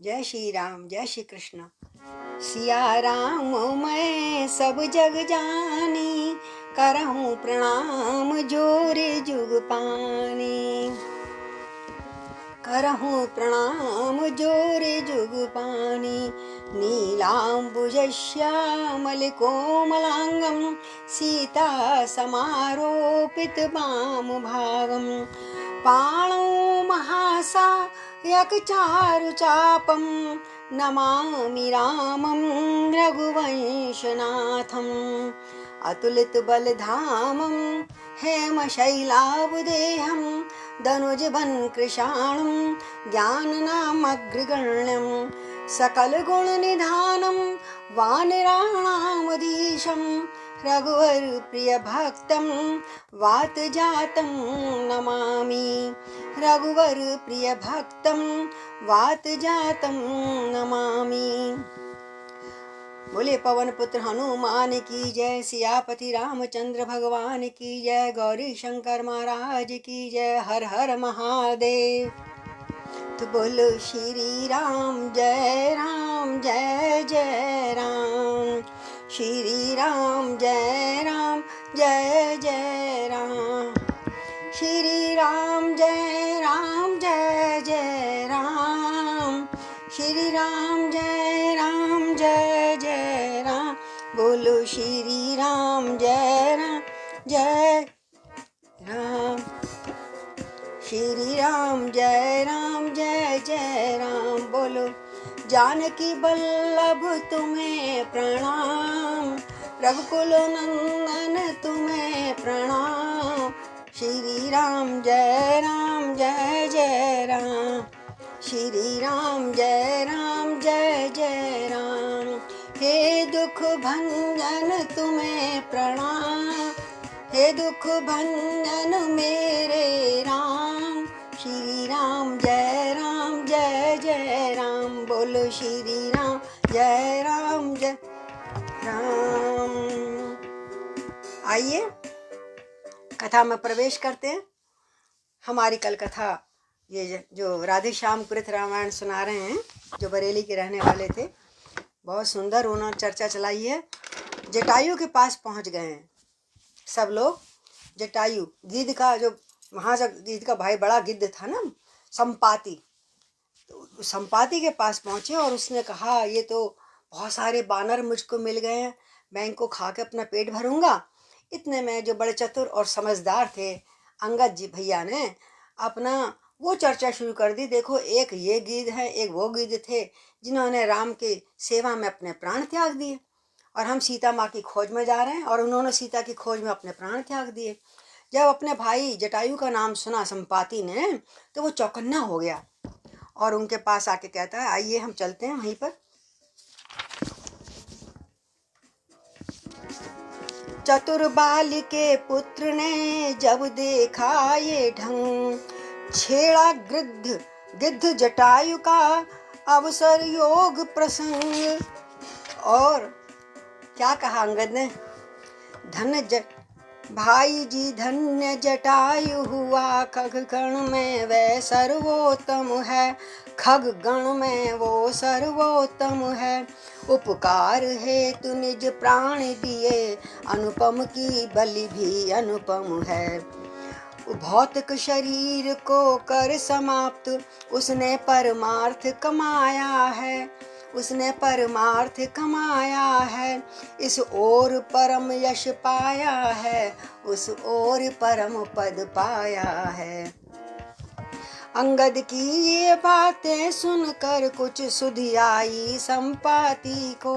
जय श्री राम, जय श्री कृष्ण। सिया राम मैं सब जग जानी, करहूँ प्रणाम जोरे जुग पानी। करहूँ प्रणाम जोरे जुग पानी। नीलाम्बुज श्यामल कोमलांगम, सीता समारोपित वाम भागम। पाणौ महासायक चारु चापम, नमामि रामं रघुवंशनाथम्। अतुलित बलधामं हेमशैलावदेहं, दनुजबन कृशाणं ज्ञाननामग्रगण्यं। सकल गुण निधानं वानराणामधीशं, रघुवर प्रिय भक्तं वात जातं नमामि। रघुवर प्रिय भक्तं वात जातं नमामि। बोले पवन पुत्र हनुमान की जय, सियापति रामचंद्र भगवान की जय, गौरी शंकर महाराज की जय। हर हर महादेव। तो बोलो श्री राम जय जय राम। श्री राम जय जय राम। श्री राम जय जय राम। श्री राम जय राम। बोलो श्री राम जय राम। श्री राम जय जय राम। बोलो जानकी वल्लभ तुम्हें प्रणाम, रघुकुल नंदन तुम्हें प्रणाम। श्री राम जय जय राम। श्री राम जय जय राम। हे दुख भंजन तुम्हें प्रणाम, हे दुख भंजन मेरे राम। श्री राम जय जय राम। बोलो श्री राम जय राम। आइए कथा में प्रवेश करते हैं। हमारी कल कथा ये जो राधे श्याम कृत रामायण सुना रहे हैं, जो बरेली के रहने वाले थे, बहुत सुंदर उन्होंने चर्चा चलाई है। जटायु के पास पहुंच गए हैं सब लोग। जटायु गिद्ध का जो गिद्ध का भाई बड़ा गिद्ध था ना, संपाति, तो संपाति के पास पहुंचे और उसने कहा ये तो बहुत सारे बानर मुझको मिल गए हैं, मैं इनको खा के अपना पेट भरूंगा। इतने में जो बड़े चतुर और समझदार थे अंगद जी भैया ने अपना वो चर्चा शुरू कर दी। देखो एक ये गिद्ध है, एक वो गिद्ध थे जिन्होंने राम की सेवा में अपने प्राण त्याग दिए, और हम सीता माँ की खोज में जा रहे हैं और उन्होंने सीता की खोज में अपने प्राण त्याग दिए। जब अपने भाई जटायु का नाम सुना संपाति ने तो वो चौकन्ना हो गया और उनके पास आके कहता है आइए हम चलते हैं वहीं पर। चतुर बाल के पुत्र ने जब देखा ये ढंग, छेड़ा गिद्ध जटायु का अवसर योग प्रसंग। और क्या कहा अंगद ने, भाई जी धन्य जटायु हुआ, खग गण में वह सर्वोत्तम है। खग गण में वो सर्वोत्तम है। उपकार हेतु निज प्राण दिए, अनुपम की बलि भी अनुपम है। भौतिक शरीर को कर समाप्त, उसने परमार्थ कमाया है। उसने परमार्थ कमाया है। इस ओर परम यश पाया है, उस ओर परम पद पाया है। अंगद की ये बातें सुनकर कुछ सुधि आई संपाति को।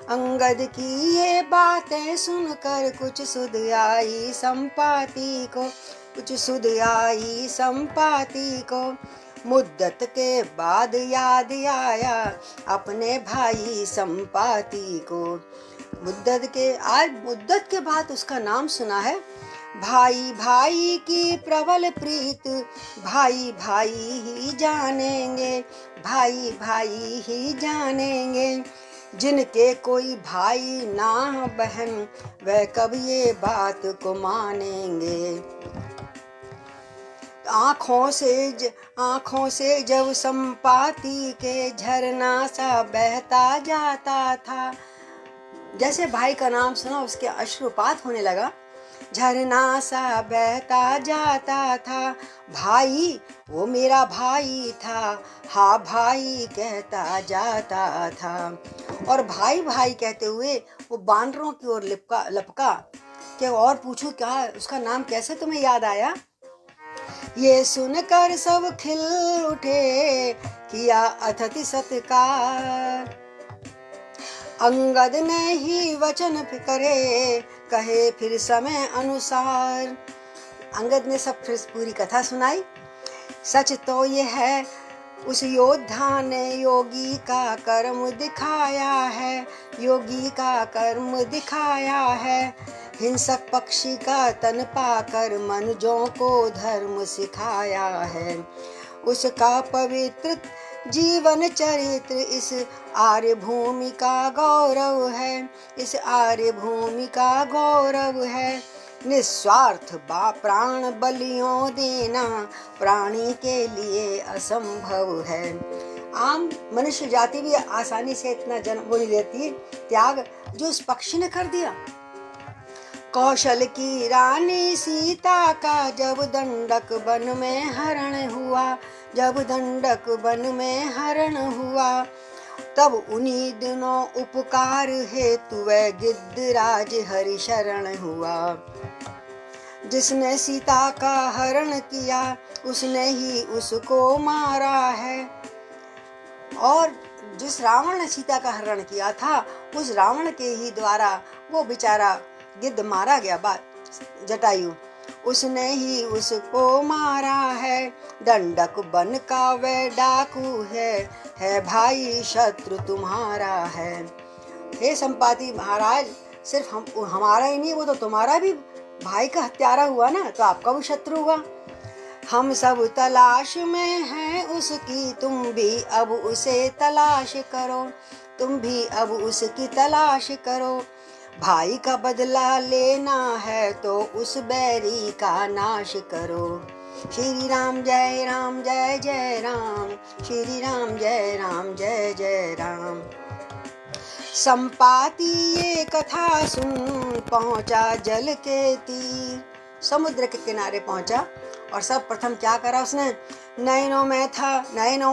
अंगद की ये बातें सुनकर कुछ सुध आई संपाति को। कुछ सुध आई संपाति को। मुद्दत के बाद याद आया अपने भाई संपाति को। मुद्दत के बाद उसका नाम सुना है। भाई भाई की प्रबल प्रीत, भाई भाई ही जानेंगे। भाई भाई ही जानेंगे। जिनके कोई भाई ना बहन, वह कब ये बात को मानेंगे। आँखों से जब संपाति के झरना सा बहता जाता था। जैसे भाई का नाम सुना उसके अश्रुपात होने लगा। झरना सा बहता जाता था, भाई वो मेरा भाई था, हाँ भाई कहता जाता था। और भाई भाई कहते हुए वो बानरों की ओर लपका कि और पूछूं क्या उसका नाम कैसे तुम्हें याद आया। ये सुनकर सब खिल उठे, किया अतिथि सत्कार। अंगद ने ही वचन करे, कहे फिर समय अनुसार। अंगद ने सब फिर पूरी कथा सुनाई। सच तो ये है उस योद्धा ने योगी का कर्म दिखाया है, योगी का कर्म दिखाया है। हिंसक पक्षी का तन पाकर मनुजों को धर्म सिखाया है। उसका पवित्र जीवन चरित्र इस आर्य भूमि का गौरव है, इस आर्य भूमि का गौरव है। निस्वार्थ प्राण बलियों देना प्राणी के लिए असंभव है। आम मनुष्य जाति भी आसानी से इतना जन्म नहीं देती है, त्याग जो उस पक्षी ने कर दिया। कौशल की रानी सीता का जब दंडक वन में हरण हुआ, जब दंडक वन में हरण हुआ, तब उन्हीं दिनों उपकार हेतु वह गिद्धराज हरि शरण हुआ। जिसने सीता का हरण किया उसने ही उसको मारा है। और जिस रावण ने सीता का हरण किया था उस रावण के ही द्वारा वो बेचारा गिद्ध मारा गया, जटायु, उसने ही उसको मारा है। दंडक बन का वह डाकू है भाई शत्रु तुम्हारा है। हे संपाति महाराज, सिर्फ हमारा ही नहीं, वो तो तुम्हारा भी भाई का हत्यारा हुआ ना, तो आपका भी शत्रु हुआ। हम सब तलाश में हैं उसकी, तुम भी अब उसे तलाश करो, तुम भी अब उसकी तलाश करो। भाई का बदला लेना है तो उस बैरी का नाश करो। श्री राम जय राम जय जय राम, श्री राम जय राम जय जय राम। संपाति ये कथा सुन पहुंचा जल के तीर, समुद्र के किनारे पहुंचा और सब प्रथम क्या करा उसने, नैनों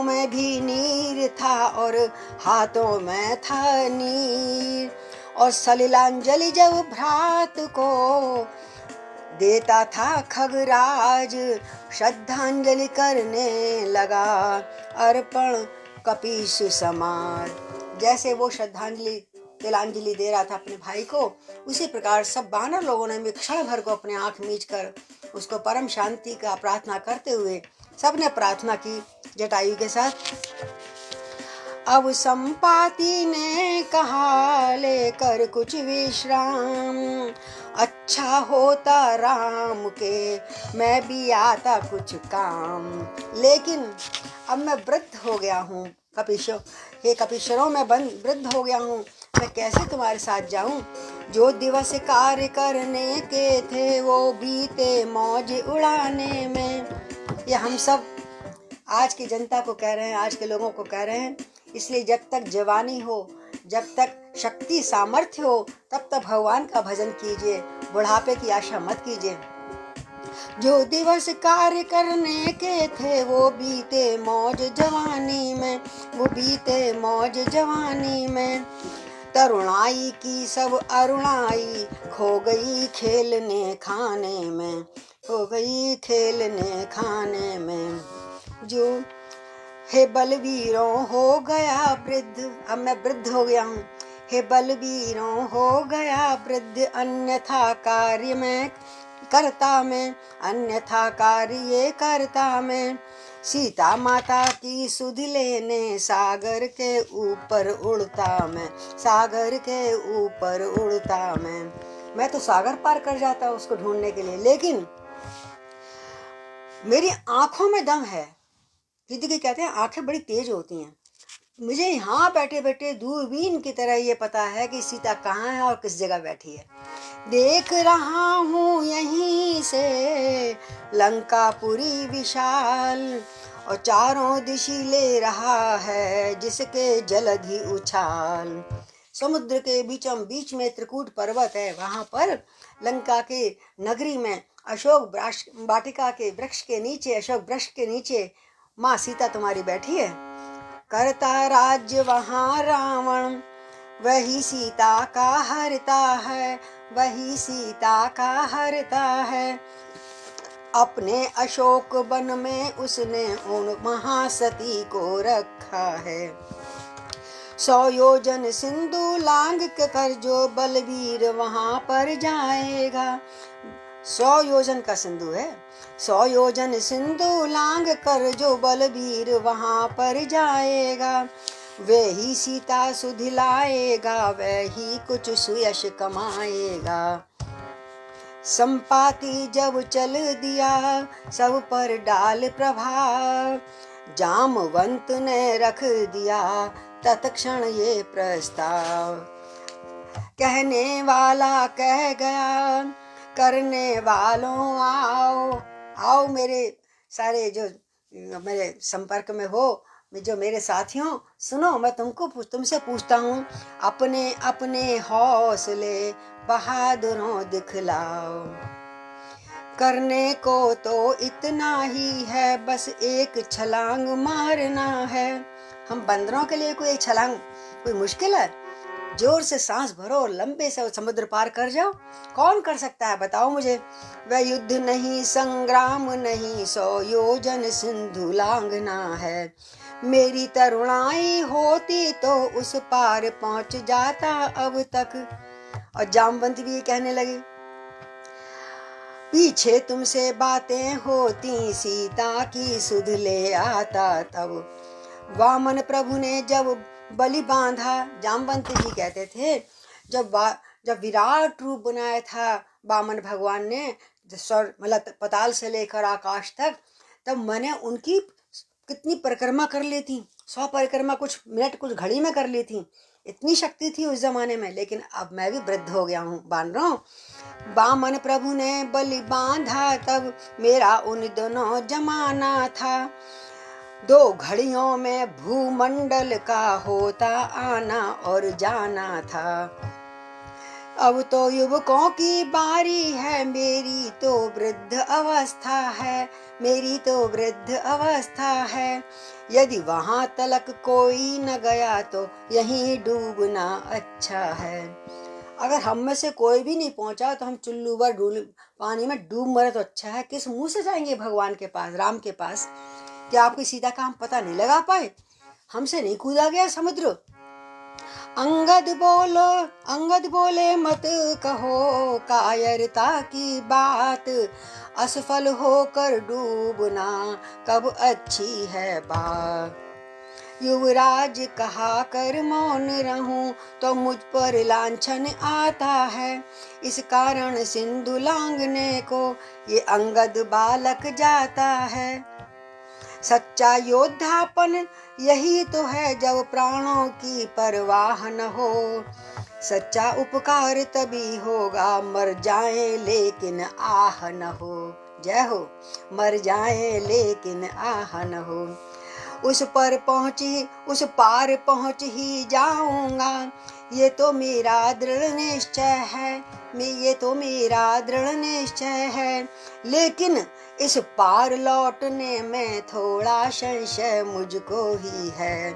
में भी नीर था और हाथों में था नीर। और सलिलांजलि जब भ्रात को देता था खगराज, श्रद्धांजलि करने लगा अर्पण कपीश समार। जैसे वो श्रद्धांजलि तिलांजलि दे रहा था अपने भाई को, उसी प्रकार सब बानर लोगों ने भी क्षण भर को अपने आंख मीच कर उसको परम शांति का प्रार्थना करते हुए सबने प्रार्थना की जटायु के साथ। अब संपाति ने कहा लेकर कुछ विश्राम, अच्छा होता राम के मैं भी आता कुछ काम। लेकिन अब मैं वृद्ध हो गया हूँ कपीशो, हे कपीश्वरों मैं वृद्ध हो गया हूँ, मैं कैसे तुम्हारे साथ जाऊँ। जो दिवस कार्य करने के थे वो बीते मौज उड़ाने में। ये हम सब आज की जनता को कह रहे हैं, आज के लोगों को कह रहे हैं। इसलिए जब तक जवानी हो, जब तक शक्ति सामर्थ्य हो, तब तक भगवान का भजन कीजिए, बुढ़ापे की आशा मत कीजिए। जो दिवस कार्य करने के थे वो बीते मौज जवानी में, वो बीते मौज जवानी में। तरुणाई की सब अरुणाई खो गई खेलने खाने में, खो गई खेलने खाने में। जो हे बलवीरों हो गया वृद्ध, अब मैं वृद्ध हो गया हूँ। हे बलवीरों हो गया वृद्ध, अन्यथा कार्य में करता मैं, अन्यथा कार्य करता मैं। सीता माता की सुध लेने सागर के ऊपर उड़ता मैं, सागर के ऊपर उड़ता मैं तो सागर पार कर जाता उसको ढूंढने के लिए। लेकिन मेरी आंखों में दम है। दीदी कहते हैं आंखें बड़ी तेज होती हैं। मुझे यहाँ बैठे बैठे दूरबीन की तरह ये पता है कि सीता कहाँ है और किस जगह बैठी है। देख रहा हूँ यहीं से लंकापुरी विशाल, और चारों दिशा ले रहा है जिसके जलधि उछाल। समुद्र के बीचों बीच में त्रिकूट पर्वत है, वहां पर लंका के नगरी में अशोक वाटिका के वृक्ष के नीचे, अशोक वृक्ष के नीचे माँ सीता तुम्हारी बैठी है। करता राज्य वहां रावण, वही सीता का हरता है, वही सीता का हरता है। अपने अशोक वन में उसने उन महासती को रखा है। 100 योजन सिंधु लांग कर जो बलवीर वहां पर जाएगा। 100 योजन का सिंधु है, 100 योजन सिंधु लांग कर जो बलवीर वहां पर जाएगा। वे ही सीता सुधिलाएगा, वही कुछ सुयश कमाएगा। संपाति जब चल दिया सब पर डाल प्रभाव, जामवंत ने रख दिया तत्क्षण ये प्रस्ताव। कहने वाला कह गया, करने वालों आओ। आओ मेरे सारे जो मेरे संपर्क में हो, जो मेरे साथियों, सुनो मैं तुमसे पूछता हूँ, अपने अपने हौसले बहादुरों दिखलाओ। करने को तो इतना ही है, बस एक छलांग मारना है। हम बंदरों के लिए कोई छलांग कोई मुश्किल है? जोर से सांस भरो और लंबे से समुद्र पार कर जाओ। कौन कर सकता है बताओ मुझे। वह युद्ध नहीं, संग्राम नहीं, 100 योजन सिंधु लांघना है। मेरी तरुणाई होती तो उस पार पहुंच जाता अब तक। और जामवंत भी कहने लगे, पीछे तुमसे बातें होती, सीता की सुध ले आता तब। वामन प्रभु ने जब बलि बांधा, जामवंत जी कहते थे, जब विराट रूप बनाया था वामन भगवान ने, मतलब पताल से लेकर आकाश तक, तब मैंने उनकी कितनी परिक्रमा कर ली थी। 100 परिक्रमा कुछ मिनट कुछ घड़ी में कर ली थी। इतनी शक्ति थी उस जमाने में। लेकिन अब मैं भी वृद्ध हो गया हूँ बानरों। वामन प्रभु ने बलि बांधा तब मेरा उन दोनों जमाना था। 2 घड़ियों में भूमंडल का होता आना और जाना था। अब तो युवकों की बारी है, मेरी तो वृद्ध अवस्था है, मेरी तो वृद्ध अवस्था है। यदि वहां तलक कोई न गया तो यहीं डूबना अच्छा है। अगर हम में से कोई भी नहीं पहुंचा तो हम चुल्लू भर पानी में डूब मरे तो अच्छा है। किस मुंह से जाएंगे भगवान के पास, राम के पास? क्या आपकी सीता का हम पता नहीं लगा पाए? हमसे नहीं कूदा गया समुद्र। अंगद बोले मत कहो कायरता की बात, असफल होकर डूबना कब अच्छी है बात। युवराज कहा कर मौन रहूं तो मुझ पर लांछन आता है, इस कारण सिंधु लांघने को ये अंगद बालक जाता है। सच्चा योद्धापन यही तो है जब प्राणों की परवाह न हो। सच्चा उपकार तभी होगा मर जाए लेकिन आह न हो। जय हो। मर जाए लेकिन आह न हो। उस पार पहुंच ही जाऊंगा, ये तो मेरा दृढ़ निश्चय है, ये तो मेरा दृढ़ निश्चय है। लेकिन इस पार लौटने में थोड़ा संशय मुझको ही है।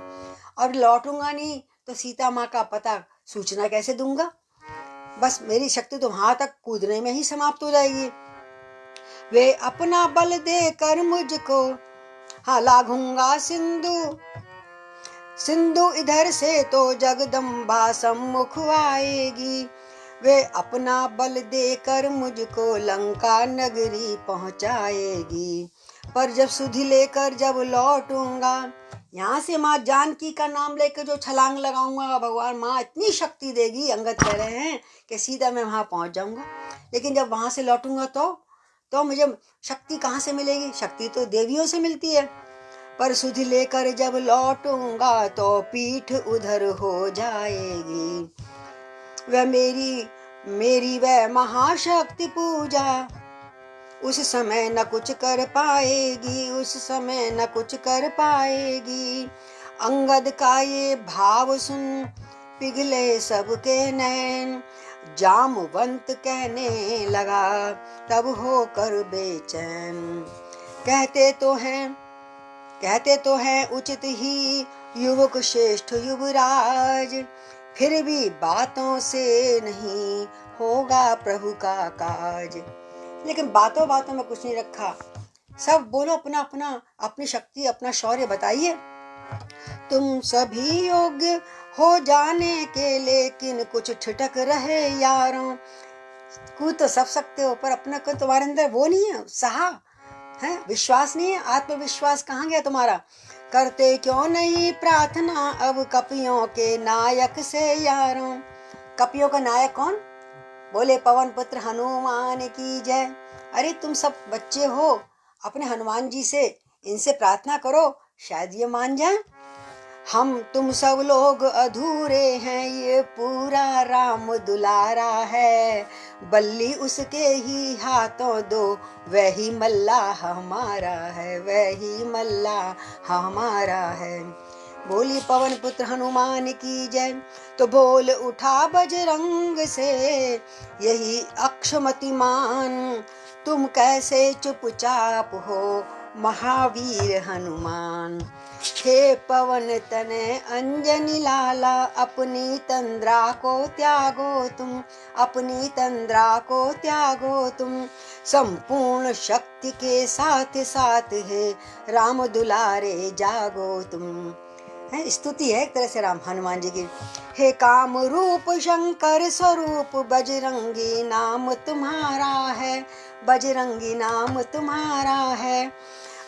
और लौटूंगा नहीं तो सीता माँ का पता सूचना कैसे दूंगा? बस मेरी शक्ति तो वहां तक कूदने में ही समाप्त हो जाएगी। वे अपना बल देकर मुझको लाघूंगा सिंधु इधर से तो जगदम्बा सम्मुख आएगी। वे अपना बल देकर मुझको लंका नगरी पहुंचाएगी। पर जब सुधि लेकर जब लौटूंगा, यहाँ से माँ जानकी का नाम लेकर जो छलांग लगाऊंगा, भगवान माँ इतनी शक्ति देगी, अंगद कह रहे हैं कि सीधा मैं वहां पहुंच जाऊंगा। लेकिन जब वहां से लौटूंगा तो मुझे शक्ति कहाँ से मिलेगी? शक्ति तो देवियों से मिलती है। पर सुधि लेकर जब लौटूंगा तो पीठ उधर हो जाएगी। वह मेरी मेरी वह महाशक्ति पूजा। उस समय न कुछ कर पाएगी, उस समय न कुछ कर पाएगी। अंगद का ये भाव सुन पिघले सबके नैन। जामवंत कहने लगा तब होकर बेचैन। कहते तो हैं उचित ही युवक श्रेष्ठ युवराज, फिर भी बातों से नहीं होगा प्रभु का काज। लेकिन बातों बातों में कुछ नहीं रखा, सब बोलो अपना अपना, अपनी शक्ति अपना शौर्य बताइए। तुम सभी योग्य हो जाने के, लेकिन कुछ ठिठक रहे यारों। कूद तो सब सकते हो, पर अपना को तुम्हारे अंदर वो नहीं है, उत्साह है, विश्वास नहीं है, आत्मविश्वास कहाँ गया तुम्हारा। करते क्यों नहीं प्रार्थना अब कपियों के नायक से यारों। कपियों का नायक कौन? बोले पवन पुत्र हनुमान की जय। अरे तुम सब बच्चे हो, अपने हनुमान जी से इनसे प्रार्थना करो, शायद ये मान जाए। हम तुम सब लोग अधूरे हैं, ये पूरा राम दुलारा है। बल्ली उसके ही हाथों दो, वही मल्ला हमारा है, वही मल्ला हमारा है। बोली पवन पुत्र हनुमान की जय। तो बोल उठा बजरंग से यही अक्षमतिमान, तुम कैसे चुपचाप हो महावीर हनुमान। हे पवन तने अंजनी लाला, अपनी तंद्रा को त्यागो तुम, अपनी तंद्रा को त्यागो तुम। संपूर्ण शक्ति के साथ साथ है राम दुलारे जागो तुम। है स्तुति है एक तरह से राम हनुमान जी की। हे काम रूप शंकर स्वरूप, बजरंगी नाम तुम्हारा है, बजरंगी नाम तुम्हारा है।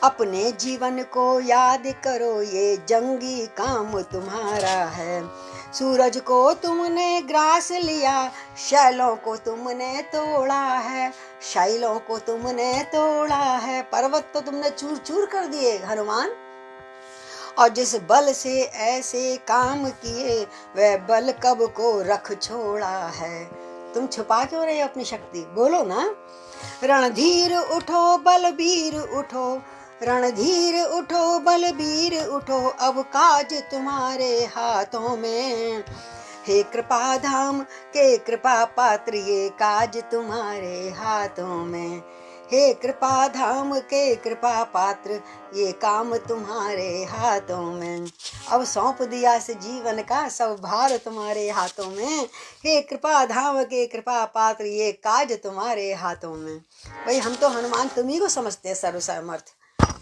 अपने जीवन को याद करो, ये जंगी काम तुम्हारा है। सूरज को तुमने ग्रास लिया, शैलों को तुमने तोड़ा है, शैलों को तुमने तोड़ा है। पर्वत तो तुमने चूर चूर कर दिए हनुमान। और जिस बल से ऐसे काम किए, वह बल कब को रख छोड़ा है। तुम छुपा क्यों रहे हो अपनी शक्ति, बोलो ना। रणधीर उठो बलबीर उठो, रणधीर उठो बलबीर उठो, अब काज तुम्हारे हाथों में। हे कृपा धाम के कृपा पात्र, ये काज तुम्हारे हाथों में। हे कृपा धाम के कृपा पात्र, ये काम तुम्हारे हाथों में। अब सौंप दिया से जीवन का सब भार तुम्हारे हाथों में। हे कृपा धाम के कृपा पात्र, ये काज तुम्हारे हाथों में। भाई हम तो हनुमान तुम्ही को समझते हैं सर्वसमर्थ,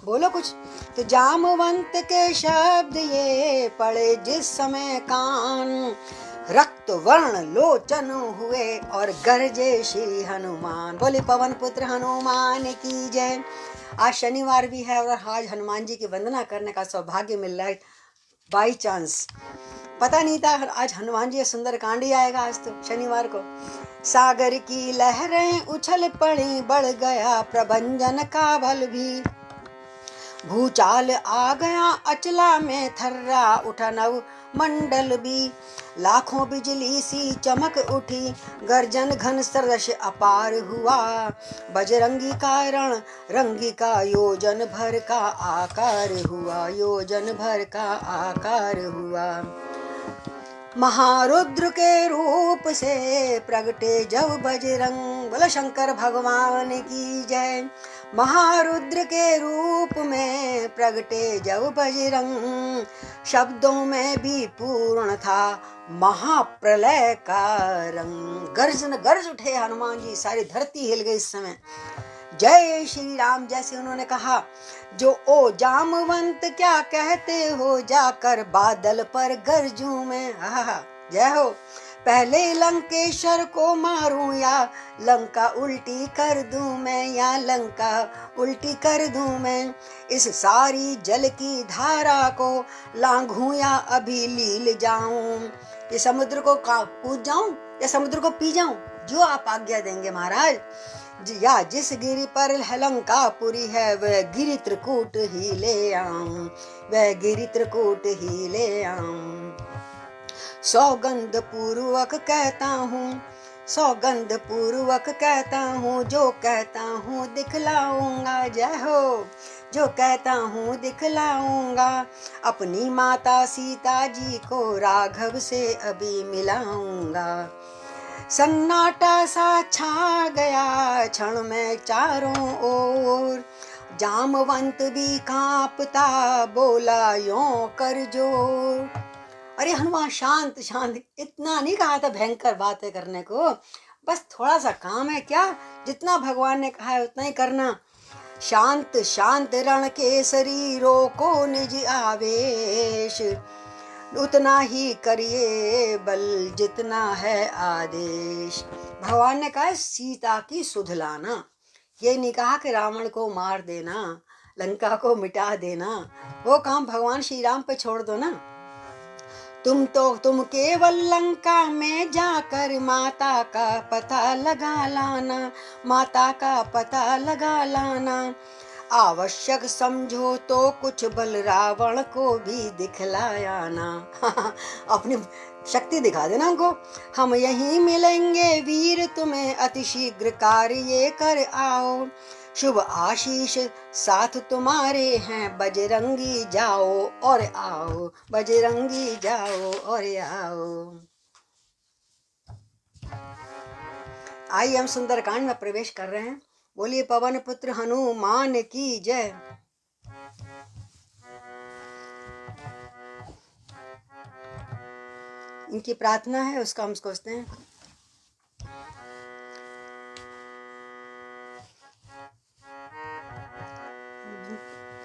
बोलो कुछ। तो जामवंत के शब्द ये पड़े जिस समय कान, रक्त वर्ण लोचन हुए और गरजे श्री हनुमान। बोले पवन पुत्र हनुमान की जय। आज शनिवार भी है और आज हनुमान जी की वंदना करने का सौभाग्य मिल रहा है। बाई चांस पता नहीं था आज हनुमान जी सुंदर कांड ही आएगा, आज तो शनिवार को। सागर की लहरें उछल पड़ी, बढ़ गया प्रभंजन का बल भी। भूचाल आ गया अचला में, थर्रा उठा नव मंडल भी। लाखों बिजली सी चमक उठी, गर्जन घन सरस अपार हुआ। बजरंगी का रण रंगी का, योजन भर का आकार हुआ, योजन भर का आकार हुआ। महारुद्र के रूप से प्रगटे जब बजरंग, बोला शंकर भगवान की जय। महारुद्र के रूप में प्रगटे जब बजरंग, शब्दों में भी पूर्ण था महाप्रलय का रंग। गर्जन गर्ज उठे हनुमान जी, सारी धरती हिल गई इस समय। जय श्री राम जैसे उन्होंने कहा। जो ओ जामवंत क्या कहते हो, जाकर बादल पर गरजूं मैं। जय हो। पहले लंकेश्वर को मारूं या लंका उल्टी कर दूं मैं, या लंका उल्टी कर दूं मैं। इस सारी जल की धारा को लांघूं या अभी लील जाऊं। ये समुद्र को कूद जाऊं या समुद्र को पी जाऊं, जो आप आज्ञा देंगे महाराज। या जिस गिरी पर लंकापुरी है, वह गिरि त्रिकूट ही ले आऊं, वह गिरि त्रिकूट ही ले आऊं। सौगंध पूर्वक कहता हूँ, सौगंध पूर्वक कहता हूँ, जो कहता हूँ दिखलाऊंगा। जय हो। जो कहता हूँ दिखलाऊंगा, अपनी माता सीता जी को राघव से अभी मिलाऊंगा। सन्नाटा सा छा गया क्षण में चारों ओर, जामवंत भी कांपता बोला यों कर जोर। अरे हनुमान शांत शांत, इतना नहीं कहा था भयंकर बातें करने को, बस थोड़ा सा काम है क्या, जितना भगवान ने कहा है उतना ही करना। शांत शांत रण केसरी रोको निज आवेश, उतना ही करिए बल जितना है आदेश। भगवान ने कहा सीता की सुध लाना, ये नहीं कहा कि रावण को मार देना, लंका को मिटा देना, वो काम भगवान श्री राम पे छोड़ दो ना। तुम केवल लंका में जाकर माता का पता लगा लाना, माता का पता लगा लाना। आवश्यक समझो तो कुछ बल रावण को भी दिखलाया ना। अपनी शक्ति दिखा देना हमको। हम यहीं मिलेंगे वीर तुम्हें, अति शीघ्र कार्य ये कर आओ। शुभ आशीष साथ तुम्हारे हैं, बजरंगी जाओ और आओ, बजरंगी जाओ और आओ। आइए हम सुंदरकांड में प्रवेश कर रहे हैं। बोलिए पवन पुत्र हनुमान की जय। इनकी प्रार्थना है, उसका हम सोचते हैं।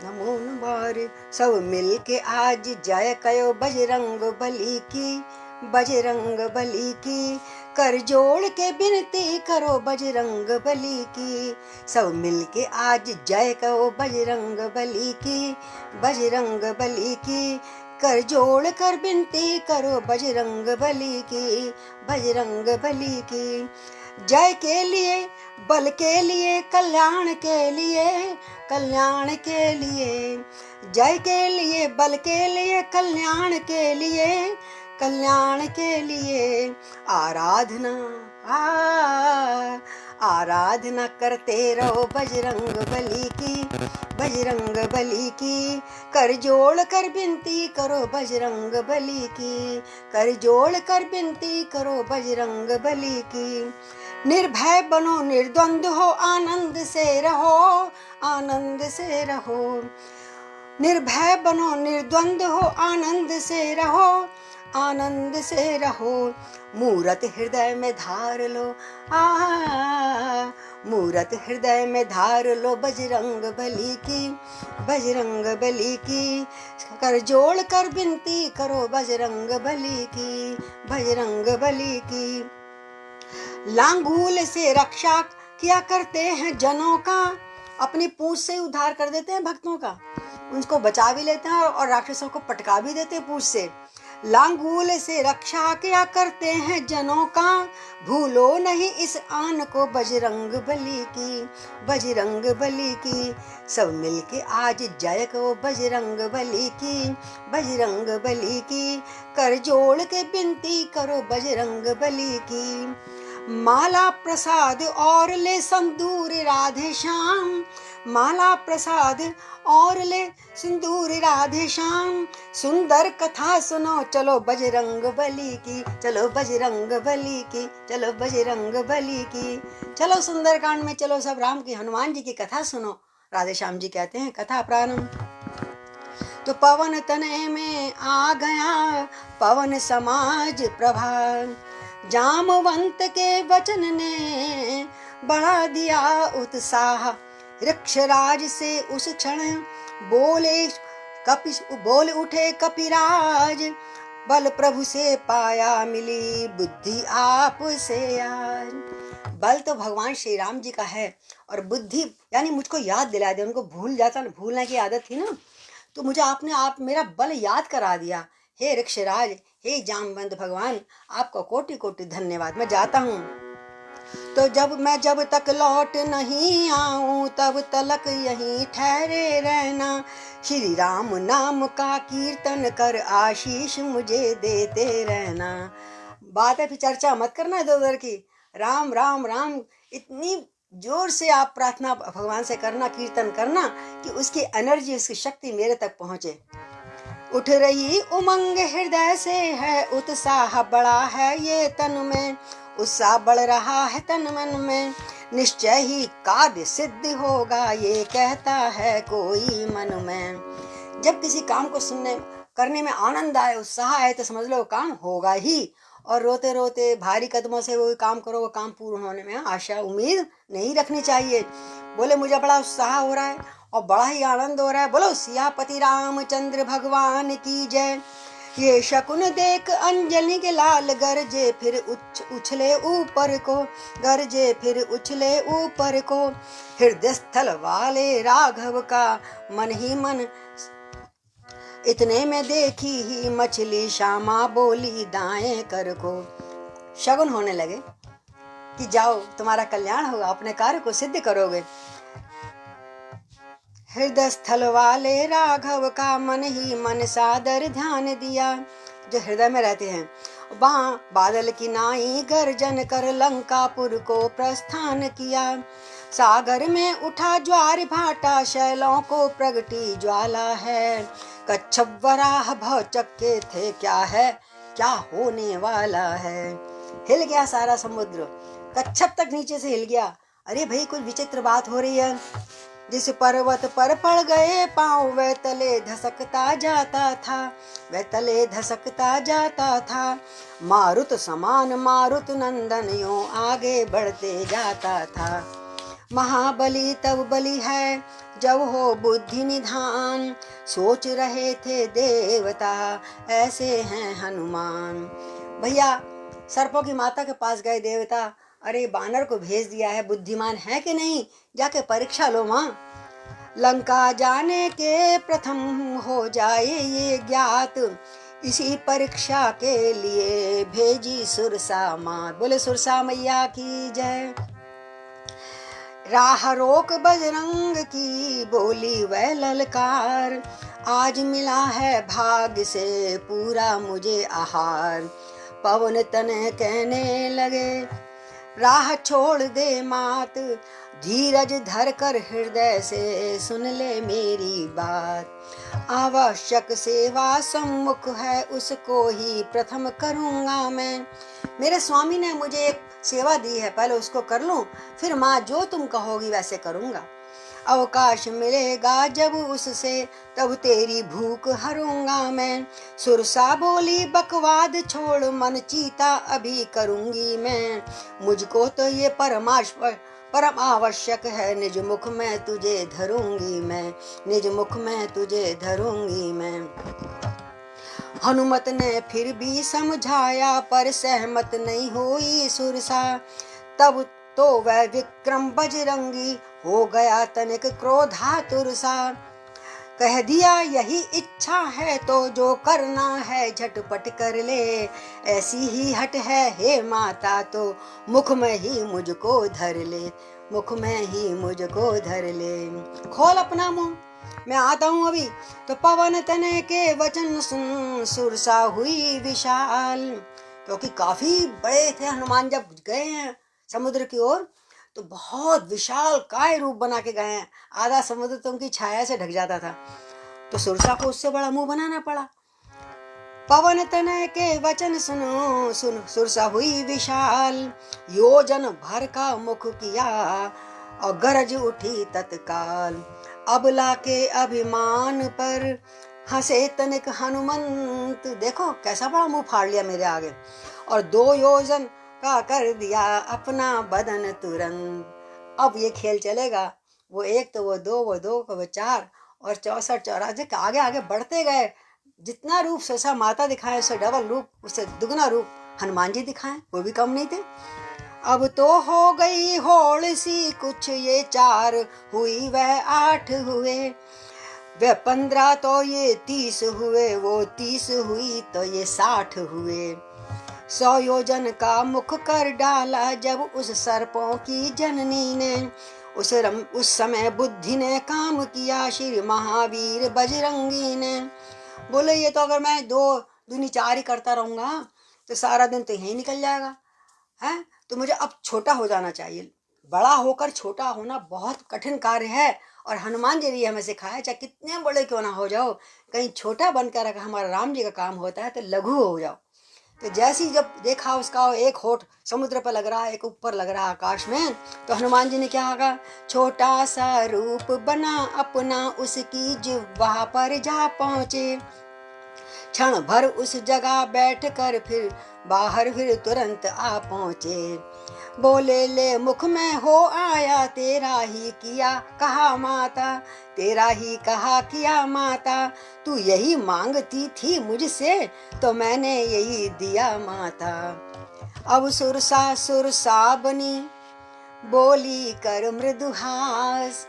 नमो नमः। सब मिल के आज जय कयो बजरंग बली की, बजरंग बली की। कर जोड़ के विनती करो बजरंग बली की। सब मिल के आज जय कहो बजरंग बली की, बजरंग बली की। कर जोड़ कर विनती करो बजरंग बली की, बजरंग बली की। जय के लिए बल के लिए कल्याण के लिए, कल्याण के लिए। जय के लिए बल के लिए कल्याण के लिए, कल्याण के लिए। आराधना आराधना करते रहो बजरंग बली की, बजरंग बली की। कर जोड़ कर विनती करो बजरंग बली की, कर जोड़ कर विनती करो बजरंग बली की। निर्भय बनो निर्द्वंद हो, आनंद से रहो, आनंद से रहो। निर्भय बनो निर्द्वंद हो, आनंद से रहो, आनंद से रहो। मूरत हृदय में धार लो, मूरत हृदय में धार लो बजरंग बली की, बजरंग बली की। कर जोड़ कर विनती करो बजरंग बली की, बजरंग बली की। लांगूल से रक्षा किया करते हैं जनों का, अपनी पूंछ से उद्धार कर देते हैं भक्तों का, उनको बचा भी लेते हैं और राक्षसों को पटका भी देते हैं पूंछ से। लांगूल से रक्षा किया करते हैं जनों का, भूलो नहीं इस आन को बजरंग बली की, बजरंग बली की। सब मिलके आज जय को बजरंग बली की, बजरंग बली की। कर जोड़ के विनती करो बजरंग बली की। माला प्रसाद और ले सिंदूर राधे श्याम, माला प्रसाद और ले सिंदूर राधे श्याम। सुंदर कथा सुनो चलो बजरंग बली की, चलो बजरंग बली की, चलो बजरंग बली की। चलो सुंदरकांड में चलो सब राम की हनुमान जी की कथा सुनो। राधे श्याम जी कहते हैं कथा प्रारंभ। तो पवन तनय में आ गया पवन समाज प्रभा, जामवंत के वचन ने बढ़ा दिया उत्साह। वृक्षराज से उस क्षण बोल उठे कपिराज, बल प्रभु से पाया मिली बुद्धि आप से आज। बल तो भगवान श्री राम जी का है और बुद्धि यानी मुझको याद दिला दे, उनको भूलने की आदत थी ना, तो मुझे आपने मेरा बल याद करा दिया। हे वृक्षराज, हे जामवंत भगवान, आपको कोटि कोटि धन्यवाद। मैं जाता हूँ तो जब तक लौट नहीं आऊं तब तलक यहीं ठहरे रहना। श्री राम नाम का कीर्तन कर आशीष मुझे देते रहना। बात है फिर चर्चा मत करना इधर उधर की, राम राम राम इतनी जोर से आप प्रार्थना भगवान से करना, कीर्तन करना कि उसकी एनर्जी, उसकी शक्ति मेरे तक पहुंचे। उठ रही उमंग हृदय से है, उत्साह बड़ा है ये तन में, उत्साह बढ़ रहा है तन मन में, निश्चय ही कार्य सिद्ध होगा ये कहता है कोई मन में। जब किसी काम को सुनने करने में आनंद आए, उत्साह आए, तो समझ लो वो काम होगा ही। और रोते रोते भारी कदमों से वो काम करो, वो काम पूर्ण होने में आशा उम्मीद नहीं रखनी चाहिए। बोले मुझे बड़ा उत्साह हो रहा है और बड़ा ही आनंद हो रहा है, बोलो सियापति रामचंद्र भगवान की जय। ये शकुन देख अंजलि के लाल गरजे फिर उछले ऊपर को, गरजे फिर उछले ऊपर को, हृदय स्थल वाले राघव का मन ही मन, इतने में देखी ही मछली श्यामा बोली दाएं कर को। शगुन होने लगे कि जाओ तुम्हारा कल्याण होगा, अपने कार्य को सिद्ध करोगे। हृदय स्थल वाले राघव का मन ही मन सादर ध्यान दिया, जो हृदय में रहते हैं। वहां बादल की नाई गर्जन कर लंकापुर को प्रस्थान किया, सागर में उठा ज्वार भाटा शैलों को प्रगटी ज्वाला है, कच्छप वराह भव चक्के थे क्या है क्या होने वाला है। हिल गया सारा समुद्र, कच्छप तक नीचे से हिल गया। अरे भाई कुछ विचित्र बात हो रही है। जिस पर्वत पर पड़ गए पांव वह तले धसकता जाता था, वह तले धसकता जाता था, मारुत समान मारुत नंदन यूं आगे बढ़ते जाता था। महाबली तब बली है जब हो बुद्धि निधान, सोच रहे थे देवता ऐसे हैं हनुमान। भैया सर्पों की माता के पास गए देवता, अरे बानर को भेज दिया है, बुद्धिमान है कि नहीं, जाके परीक्षा लो माँ। लंका जाने के प्रथम हो जाए ये ज्ञात, इसी परीक्षा के लिए भेजी सुरसा माँ। बोले सुरसा मैया की जय। राह रोक बजरंग की बोली वह ललकार, आज मिला है भाग्य से पूरा मुझे आहार। पवन तनय कहने लगे राह छोड़ दे मात, धीरज धर कर हृदय से सुन ले मेरी बात। आवश्यक सेवा सम्मुख है उसको ही प्रथम करूँगा मैं, मेरे स्वामी ने मुझे एक सेवा दी है, पहले उसको कर लूं, फिर माँ जो तुम कहोगी वैसे करूँगा। अवकाश मिलेगा जब उससे तब तेरी भूख हरूंगा मैं। सुरसा बोली बकवाद छोड़ मन चीता अभी करूँगी मैं, मुझको तो ये परम आवश्यक है, निज मुख में तुझे धरूंगी मैं, निज मुख में तुझे धरूंगी मैं। हनुमत ने फिर भी समझाया पर सहमत नहीं हुई सुरसा, तब तो वह विक्रम बजरंगी हो गया तनिक क्रोधातुर सा। कह दिया यही इच्छा है तो जो करना है झटपट कर ले, ऐसी ही हट है हे माता तो मुख में ही मुझको धर ले, मुख में ही मुझको धर ले। खोल अपना मुंह, मैं आता हूँ अभी। तो पवन तनय के वचन सुन सुरसा हुई विशाल, क्योंकि काफी बड़े थे हनुमान, जब गए हैं समुद्र की ओर तो बहुत विशाल काय रूप बना के गए हैं, आधा समुद्र तो उनकी छाया से ढक जाता था, तो सुरसा को उससे बड़ा मुंह बनाना पड़ा। पवन तनय के वचन सुनो सुन सुरसा हुई विशाल, योजन भर का मुख किया और गरज उठी तत्काल। अबला के अभिमान पर हंसे तनिक हनुमंत, देखो कैसा बड़ा मुंह फाड़ लिया मेरे आगे, और 2 योजन का कर दिया अपना बदन तुरंत। अब ये खेल चलेगा, वो 1 तो वो 2, वो 2 वो 4 और 64 84 आगे आगे बढ़ते गए। जितना रूप सुरसा माता दिखाए उससे डबल रूप, उससे दुगना रूप हनुमान जी दिखाए, वो भी कम नहीं थे। अब तो हो गई होड़ सी कुछ ये 4 हुई वह 8 हुए, वह 15 तो ये 30 हुए, वो 30 हुई तो ये 60 हुए। 100 योजन का मुख कर डाला जब उस सर्पों की जननी ने, उस समय बुद्धि ने काम किया श्री महावीर बजरंगी ने। बोले ये तो अगर मैं 2 दूनी 4 ही करता रहूंगा तो सारा दिन तो यही निकल जाएगा है, तो मुझे अब छोटा हो जाना चाहिए। बड़ा होकर छोटा होना बहुत कठिन कार्य है, और हनुमान जी ने ये हमें सिखाया, चाहे कितने बड़े क्यों ना हो जाओ, कहीं छोटा बनकर अगर हमारा राम जी का काम होता है तो लघु हो जाओ। तो जैसी जब देखा उसका एक होठ समुद्र पर लग रहा है, एक ऊपर लग रहा है आकाश में, तो हनुमान जी ने क्या कहा, छोटा सा रूप बना अपना, उसकी जिह्वा पर जा पहुंचे, क्षण भर उस जगह बैठ कर फिर बाहर फिर तुरंत आ पहुंचे। बोले ले मुख में हो आया, तेरा ही किया कहा माता, तेरा ही कहा किया माता, तू यही मांगती थी मुझसे तो मैंने यही दिया माता। अब सुरसा बनी बोली कर मृदुहास,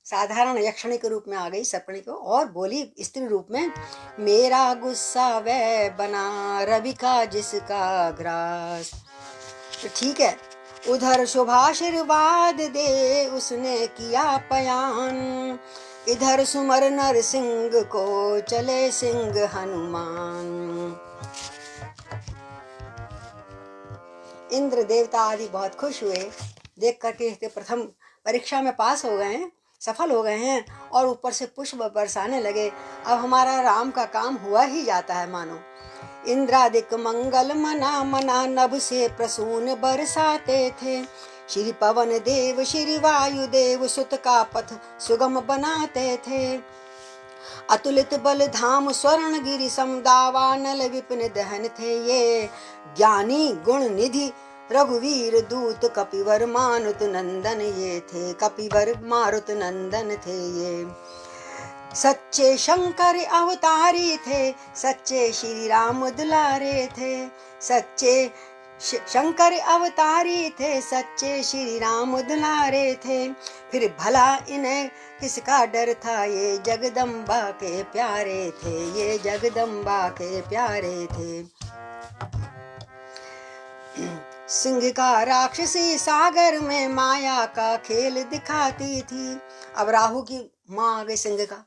साधारण यक्षिणी के रूप में आ गई सपनी को, और बोली स्त्री रूप में, मेरा गुस्सा वह बना रवि का जिसका ग्रास। तो ठीक है, उधर शुभाशीर्वाद दे उसने किया पयान, इधर सुमर नर सिंह को चले सिंह हनुमान। इंद्र देवता आदि बहुत खुश हुए देख करके, प्रथम परीक्षा में पास हो गए हैं, सफल हो गए हैं, और ऊपर से पुष्प बरसाने लगे। अब हमारा राम का काम हुआ ही जाता है मानो। इंद्रादिक मंगल मना मना नभ से प्रसून बरसाते थे, श्री पवन देव श्री वायु देव सुत का पथ सुगम बनाते थे। अतुलित बल धाम स्वर्ण गिरि समदावानल विपिन दहन थे ये, ज्ञानी गुण निधि रघुवीर दूत कपिवर मारुत नंदन ये थे, कपिवर मारुत नंदन थे ये। सच्चे शंकर अवतारी थे, सच्चे श्री राम दुलारे थे, सच्चे शंकर अवतारी थे, सच्चे श्री राम दुलारे थे। फिर भला इन्हें किसका डर था, ये जगदम्बा के प्यारे थे, ये जगदम्बा के प्यारे थे। सिंह का राक्षसी सागर में माया का खेल दिखाती थी। अब राहु की माँ आ गई सिंह का,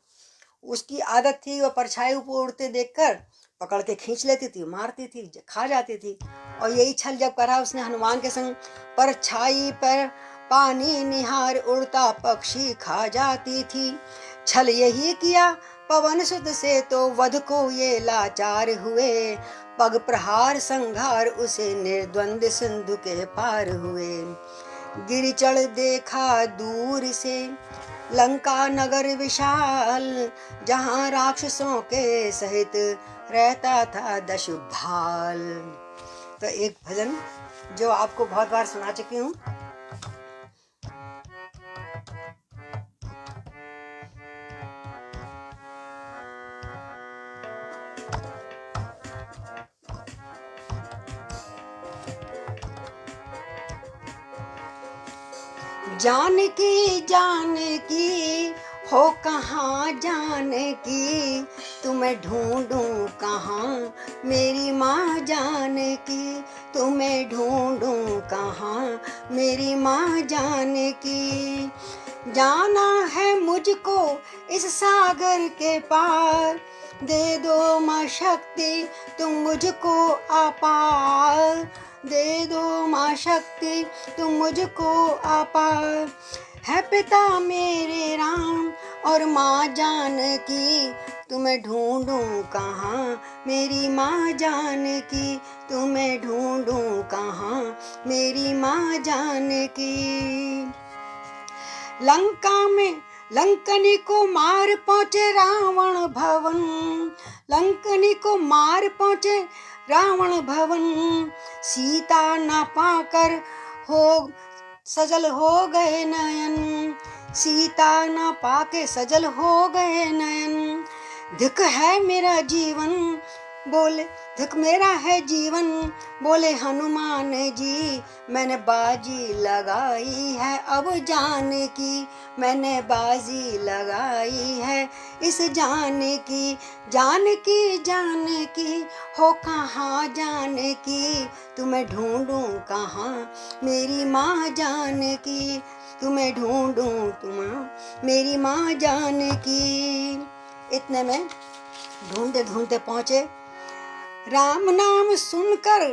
उसकी आदत थी, वह परछाई ऊपर उड़ते देखकर पकड़ के खींच लेती थी, मारती थी, खा जाती थी। और यही छल जब करा उसने हनुमान के संग, परछाई पर पानी निहार उड़ता पक्षी खा जाती थी। छल यही किया पवन सुत से तो वध को ये लाचार हुए, पग प्रहार संघार उसे निर्द्वंद सिंधु के पार हुए। गिरि चढ़ देखा दूर से लंका नगर विशाल, जहाँ राक्षसों के सहित रहता था दश भाल। तो एक भजन जो आपको बहुत बार सुना चुकी हूँ, जानकी जानकी हो कहाँ जानकी, तुम्हें ढूंढूं कहाँ मेरी माँ जानकी, तुम्हें ढूंढूं कहाँ मेरी माँ जानकी। जाना है मुझको इस सागर के पार, दे दो माँ शक्ति तुम मुझको अपार, दे दो माँ शक्ति तुम मुझको अपार। है पिता मेरे राम और माँ जानकी, तुम्हें ढूंढूं कहाँ मेरी माँ जानकी, तुम्हें ढूंढूं कहाँ मेरी माँ जानकी। लंका में लंकनी को मार पहुंचे रावण भवन, लंकनी को मार पहुंचे रावण भवन। सीता न पाकर हो सजल हो गए नयन, सीता न पाके सजल हो गए नयन। धिक है मेरा जीवन बोले, धिक मेरा है जीवन बोले हनुमान जी, मैंने बाजी लगाई है अब जान की, मैंने बाजी लगाई है इस जान की। जान की हो कहाँ जान की, तुम्हें ढूंढूं कहाँ मेरी माँ जान की, तुम्हें ढूंढूं तुम्हें मेरी माँ जान की। इतने में ढूंढते ढूंढते पहुंचे, राम नाम सुनकर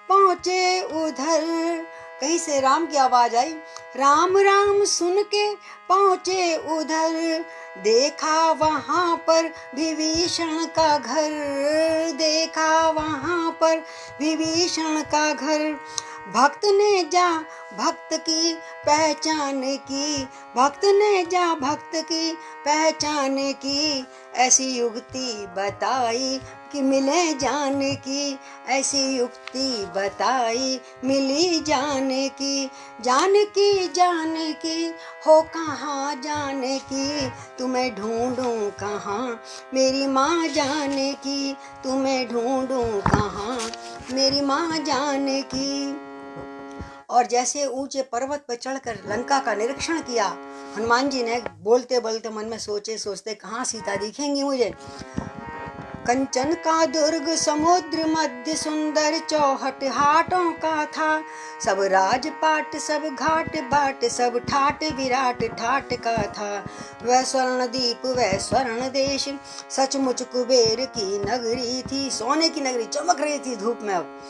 पहुंचे उधर, कहीं से राम की आवाज आई। राम राम सुन के पहुंचे उधर, देखा वहां पर विभीषण का घर, देखा वहां पर विभीषण का घर। भक्त ने जा भक्त की पहचान की, भक्त ने जा भक्त की पहचान की, ऐसी युक्ति बताई कि मिले जान की, ऐसी युक्ति बताई मिली जान की। जान की हो कहाँ जाने की, तुम्हें ढूंढूं कहाँ मेरी माँ जाने की, तुम्हें ढूंढूं कहाँ मेरी माँ जाने की। और जैसे ऊंचे पर्वत पर चढ़कर लंका का निरीक्षण किया, हनुमान जी ने बोलते बोलते मन में सोचे सोचते कहाँ सीता दिखेंगी मुझे। कंचन का दुर्ग समुद्र मध्य सुंदर चौहट हाटों का था, सब राजपाट सब घाट बाट सब ठाट विराट ठाट का था। वह स्वर्ण दीप वह स्वर्ण देश सचमुच कुबेर की नगरी थी, सोने की नगरी चमक रही थी धूप में अब,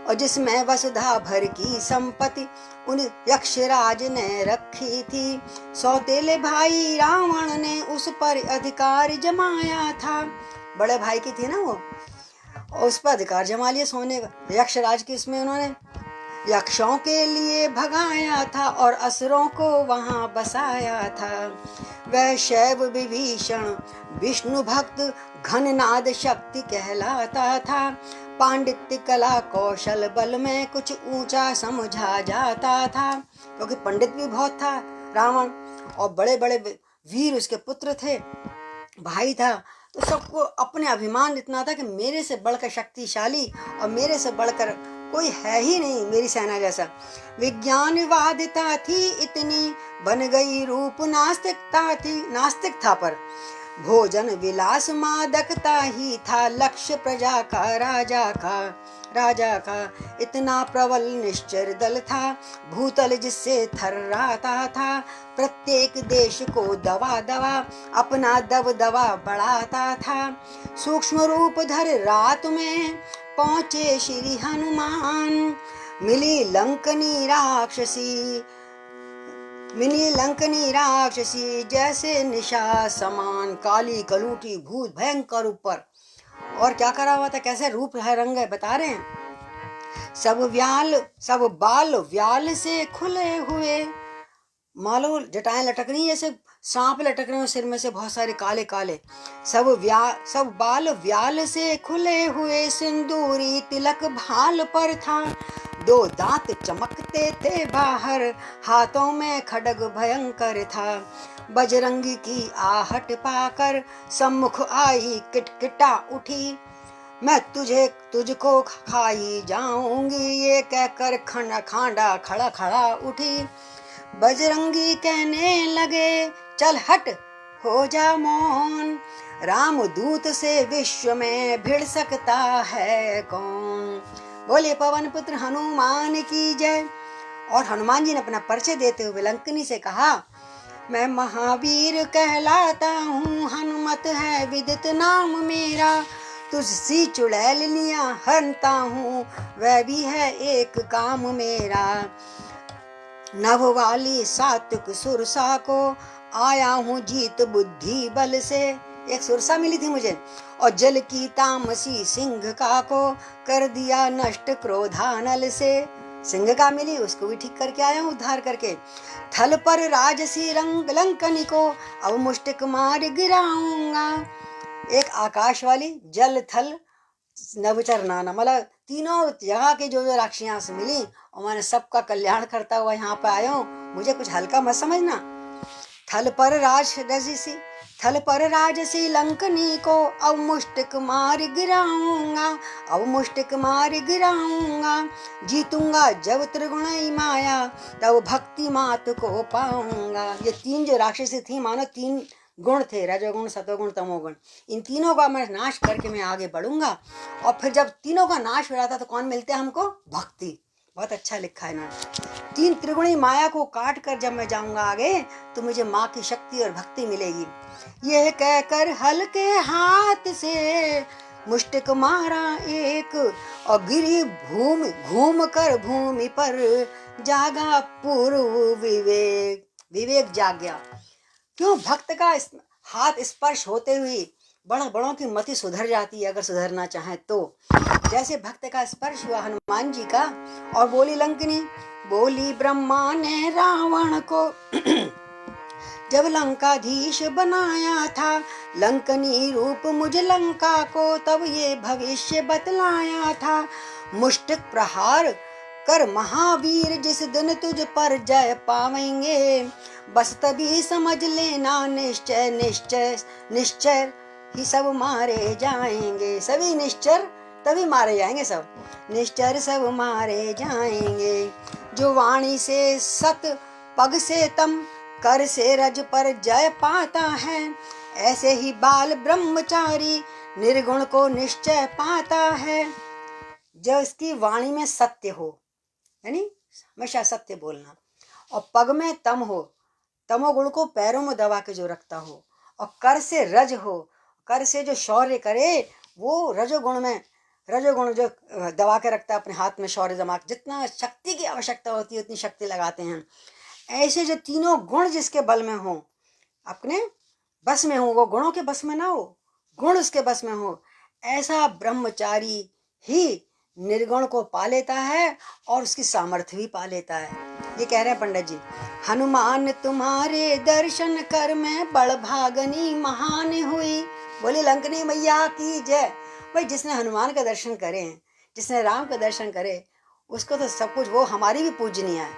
और जिसमें वसुधा भर की संपत्ति उन यक्षराज ने रखी थी। सौतेले भाई रावण ने उस पर अधिकार जमाया था, बड़े भाई की थी ना वो, और उस पर अधिकार जमा लिया सोने का, यक्षराज की इसमें उन्होंने यक्षों के लिए भगाया था और असुरों को वहां बसाया था। वह शैव विभीषण विष्णु भक्त घननाद शक्ति कहलाता था, पांडित्य कला कौशल बल में कुछ ऊंचा समझा जाता था, क्योंकि पंडित भी बहुत था रावण, और बड़े बड़े वीर उसके पुत्र थे, भाई था, तो सबको अपने अभिमान इतना था कि मेरे से बढ़कर शक्तिशाली और मेरे से बढ़कर कोई है ही नहीं मेरी सेना जैसा। विज्ञानवादिता थी इतनी, बन गई रूप नास्तिकता थी, नास्तिक था पर भोजन विलास मादकता ही था लक्ष्य प्रजा का राजा का इतना प्रबल निश्चर दल था, भूतल जिससे थर्राता था, प्रत्येक देश को दवा दवा अपना दबदबा बढ़ाता था। सूक्ष्म रूप धर रात में पहुंचे श्री हनुमान, मिली लंकनी राक्षसी जैसे निशा समान, काली कलूटी भूत भयंकर ऊपर, और क्या करा हुआ था, कैसे रूप है रंग है बता रहे हैं। सब बाल व्याल से खुले हुए, मालो जटाएं लटक रही जैसे सांप लटक रहे हो सिर में से बहुत सारे काले काले, सब बाल व्याल से खुले हुए, सिंदूरी तिलक भाल पर था, दो दांत चमकते थे बाहर, हाथों में खड्ग भयंकर था। बजरंगी की आहट पाकर सम्मुख आई किटकिटा उठी, मैं तुझको खाई जाऊंगी, ये कहकर खांडा खड़ा खड़ा उठी। बजरंगी कहने लगे चल हट हो जा मौन, राम दूत से विश्व में भिड़ सकता है कौन। बोले पवन पुत्र हनुमान की जय। और हनुमान जी ने अपना परिचय देते हुए लंकनी से कहा, मैं महावीर कहलाता हूँ, हनुमत है विदित नाम मेरा, तुझसी चुड़ैल लिया हरता हूँ, वह भी है एक काम मेरा। नभ वाली सात्विक सुरसा को आया हूँ जीत बुद्धि बल से, एक सुरसा मिली थी मुझे, और जल की तामसी सिंह का को कर दिया नष्ट क्रोधानल से, सिंह का मिली उसको भी ठीक करके आया हूँ उद्धार करके। थल पर राजसी रंग लंकनी को अब मुष्टिक मार गिराऊंगा, एक आकाश वाली जल थल नभचर नाना, मतलब तीनों जगह के जो राक्षियां से मिली और मैंने सबका कल्याण करता हुआ यहाँ पे आया हूँ, मुझे कुछ हल्का मत समझना। थल पर राजसी लंकनी को अब मुष्टिक मार गिराऊंगा, जीतूंगा जब त्रिगुणी माया तब भक्ति मात को पाऊंगा। ये तीन जो राक्षसी थी मानो तीन गुण थे, रजोगुण सतोगुण तमोगुण, इन तीनों का मैं नाश करके मैं आगे बढ़ूंगा। और फिर जब तीनों का नाश हो जाता तो कौन मिलते हैं हमको, भक्ति। बहुत अच्छा लिखा है ना, तीन त्रिगुणी माया को काट कर जब मैं जाऊंगा आगे तो मुझे माँ की शक्ति और भक्ति मिलेगी। यह कहकर हल्के हाथ से मुष्टिक मारा एक, और गिरी घूम कर भूमि पर जागा पूर्व विवेक, विवेक जाग गया। क्यों? भक्त का हाथ स्पर्श होते हुए बड़ा बड़ों की मति सुधर जाती है, अगर सुधरना चाहे तो। जैसे भक्त का स्पर्श हुआ हनुमान जी का, और बोली लंकिनी, बोली ब्रह्मा ने रावण को जब लंकाधीश बनाया था, लंकनी रूप मुझ लंका को तब ये भविष्य बतलाया था। मुष्टिक प्रहार कर महावीर, जिस दिन तुझ पर जय पावेंगे, बस तभी समझ लेना निश्चय निश्चय निश्चय ही सब मारे जाएंगे। सभी निश्चर तभी मारे जाएंगे, सब निश्चर सब मारे जाएंगे। जो वाणी से सत, पग से तम, कर से रज पर जय पाता है, ऐसे ही बाल ब्रह्मचारी निर्गुण को निश्चय पाता है। जो इसकी वाणी में सत्य हो, यानी हमेशा सत्य बोलना, और पग में तम हो, तमोगुण को पैरों में दबा के जो रखता हो, और कर से रज हो, कर से जो शौर्य करे, वो रजोगुण में, रजोगुण जो दबा के रखता है अपने हाथ में, शौर्य जमा, जितना शक्ति की आवश्यकता होती है उतनी शक्ति लगाते हैं। ऐसे जो तीनों गुण जिसके बल में हो, अपने बस में हो, वो गुणों के बस में ना हो, गुण उसके बस में हो, ऐसा ब्रह्मचारी ही निर्गुण को पा लेता है और उसकी सामर्थ्य भी पा लेता है। ये कह रहे हैं पंडित जी, हनुमान तुम्हारे दर्शन कर मैं बड़ भागनी महान हुई। बोली लंकनी मैया की जय। भाई जिसने हनुमान का दर्शन करे, जिसने राम का दर्शन करे, उसको तो सब कुछ, वो हमारी भी पूजनीय है।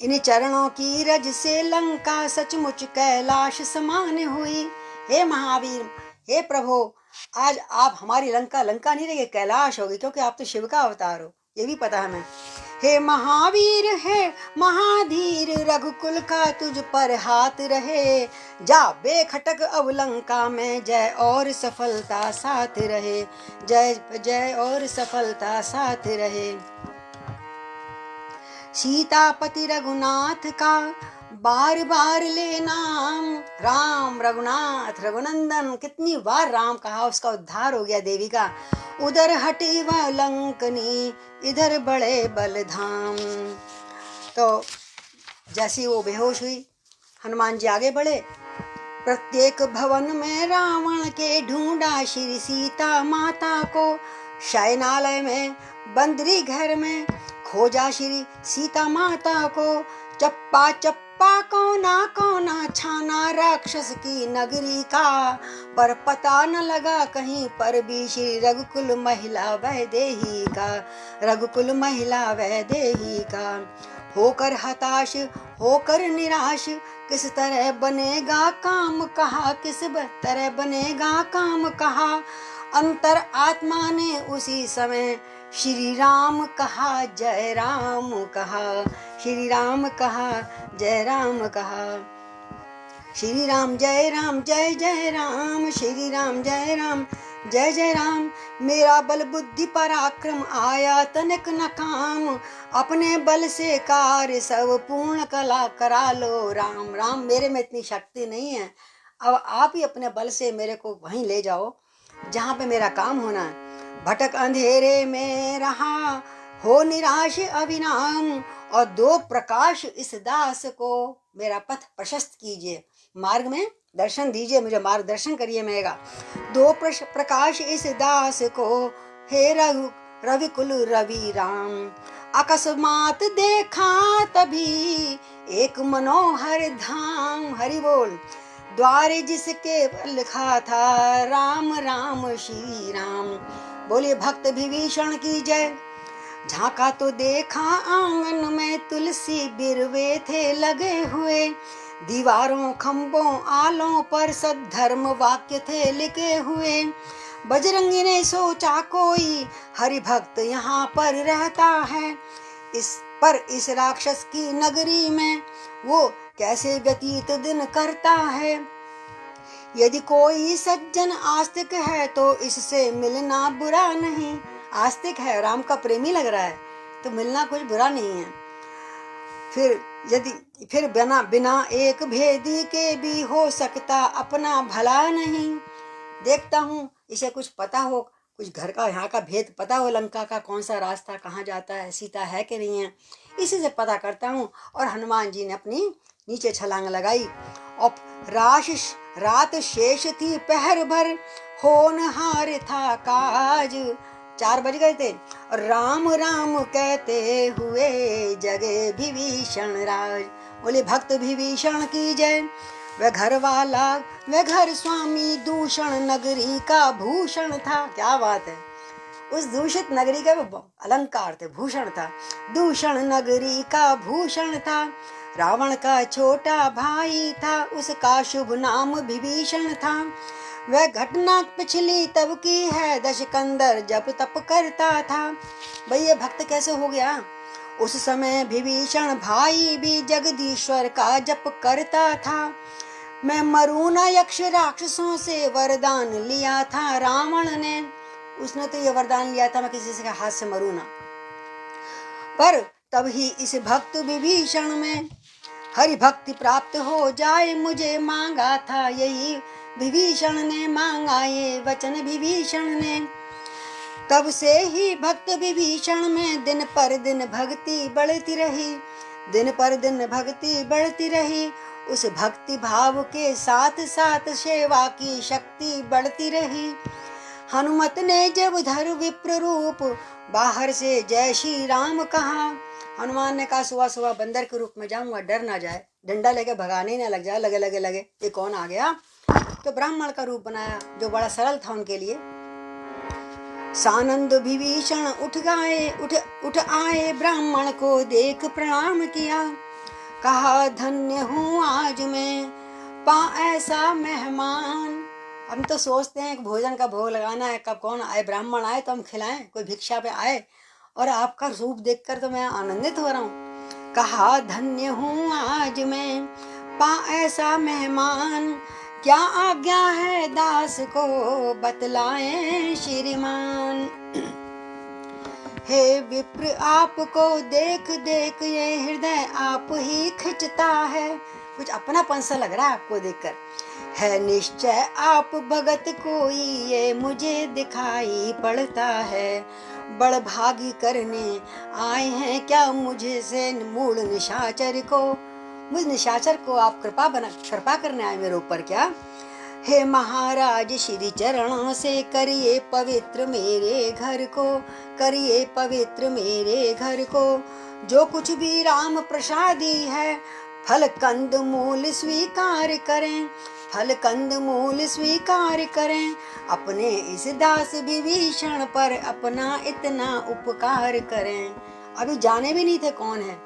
इन चरणों की रज से लंका सचमुच कैलाश समान हुई। हे महावीर, हे प्रभु, आज आप हमारी लंका, लंका नहीं रही, कैलाश होगी, क्योंकि आप तो शिव का अवतार हो, ये भी पता हमें। हे महावीर है महाधीर, रघुकुल का तुझ पर हाथ रहे, जा बेखटक अब लंका में, जय और सफलता साथ रहे, जय जय और सफलता साथ रहे। सीतापति रघुनाथ का बार बार ले नाम, राम रघुनाथ रघुनंदन, कितनी बार राम कहा, उसका उद्धार हो गया देवी का। उधर हटी वह लंकनी, इधर बड़े बलधाम। तो जैसी वो बेहोश हुई, हनुमान जी आगे बढ़े। प्रत्येक भवन में रावण के ढूंढा श्री सीता माता को, शयनालय में बंदरी घर में खोजा श्री सीता माता को। चप्पा चप्पा कोना कोना छाना राक्षस की नगरी का, पर पता न लगा कहीं पर भी श्री रघुकुल महिला वैदेही का, रघुकुल महिला वैदेही का। होकर हताश होकर निराश, किस तरह बनेगा काम कहा, किस तरह बनेगा काम कहा। अंतर आत्मा ने उसी समय श्री राम कहा, जय राम कहा, श्री राम कहा, जय राम कहा। श्री राम जय राम जय जय राम, श्री राम जय राम जय जय राम। मेरा बल बुद्धि पराक्रम आया तनिक न काम, अपने बल से कार्य सब पूर्ण कला करा लो राम। राम मेरे में इतनी शक्ति नहीं है, अब आप ही अपने बल से मेरे को वहीं ले जाओ जहाँ पे मेरा काम होना है। भटक अंधेरे में रहा हो निराश अविनाम, और दो प्रकाश इस दास को मेरा पथ प्रशस्त कीजिए, मार्ग में दर्शन दीजिए, मुझे मार्गदर्शन करिए मेरा। दो प्रकाश इस दास को, हे रघु रविकुल रवि राम। अकस्मात देखा तभी एक मनोहर धाम, हरि बोल। द्वारे जिसके लिखा था राम राम श्री राम। बोलिए भक्त विभीषण की जय। झांका तो देखा आंगन में तुलसी बिरवे थे लगे हुए, दीवारों खंभों आलों पर सद्धर्म वाक्य थे लिखे हुए। बजरंगी ने सोचा कोई हरि भक्त यहाँ पर रहता है, इस राक्षस की नगरी में वो कैसे व्यतीत दिन करता है। यदि कोई सज्जन आस्तिक है तो इससे मिलना बुरा नहीं। आस्तिक है, राम का प्रेमी लग रहा है, तो मिलना कुछ बुरा नहीं है। फिर बिना एक भेदी के भी हो सकता अपना भला नहीं। देखता हूँ इसे कुछ पता हो, कुछ घर का यहाँ का भेद पता हो, लंका का कौन सा रास्ता कहाँ जाता है, सीता है कि नहीं है, इसी से पता करता हूँ। और हनुमान जी ने अपनी नीचे छलांग लगाई और रात शेष थी पहर भर, होनहार था काज। 4 बज गए थे और राम राम कहते हुए जगे विभीषण राज। बोले भक्त विभीषण की जय। वह घर वाला वह घर स्वामी दूषण नगरी का भूषण था। क्या बात है, उस दूषित नगरी का वो अलंकार थे, भूषण था। दूषण नगरी का भूषण था। रावण का छोटा भाई था, उसका शुभ नाम विभीषण था। वह घटना पिछली तब की है, दशकंदर जप तप करता था। भाई ये भक्त कैसे हो गया? उस समय विभीषण भाई भी जगदीश्वर का जप करता था। मैं मरूं ना यक्ष राक्षसों से वरदान लिया था रावण ने। उसने तो ये वरदान लिया था मैं किसी से हाथ से मरूं ना। पर तब ही इस भक्त विभीषण में हरि भक्ति प्राप्त हो जाए मुझे मांगा था यही विभीषण ने मांगा ये वचन विभीषण ने। तब से ही भक्त विभीषण में दिन पर दिन भक्ति बढ़ती रही, दिन पर दिन भक्ति बढ़ती रही। उस भक्ति भाव के साथ साथ सेवा की शक्ति बढ़ती रही। हनुमत ने जब धर विप्र रूप बाहर से जय श्री राम कहा। हनुमान ने कहा सुबह सुबह बंदर के रूप में जाऊंगा, डर ना जाए, डंडा लेके भगाने ना लग जाए, लगे लगे लगे ये कौन आ गया। तो ब्राह्मण का रूप बनाया जो बड़ा सरल था उनके लिए। सानंद विभीषण उठ आए, ब्राह्मण को देख प्रणाम किया। कहा धन्य हूँ आज मैं पा ऐसा मेहमान। हम तो सोचते हैं कि भोजन का भोग लगाना है, कब कौन आए, ब्राह्मण आए तो हम खिलाएं, कोई भिक्षा पे आए, और आपका रूप देखकर तो मैं आनंदित हो रहा हूँ। कहा धन्य हूँ आज मैं पा ऐसा मेहमान, क्या आज्ञा है दास को बतलाएं श्रीमान। हे विप्र आपको देख देख ये हृदय आप ही खिंचता है। कुछ अपनापन सा लग रहा है आपको देखकर। है निश्चय आप भगत कोई ये मुझे दिखाई पड़ता है। बड़ भागी करने आए हैं क्या मुझे से मूल निशाचर को। मुझ निशाचर को आप कृपा करने आए मेरे ऊपर क्या। हे महाराज श्री चरणों से करिए पवित्र मेरे घर को, करिए पवित्र मेरे घर को। जो कुछ भी राम प्रसादी है फल कंद मूल स्वीकार करें, फल कंद मूल स्वीकार करें। अपने इस दास विभीषण पर अपना इतना उपकार करें। अभी जाने भी नहीं थे कौन है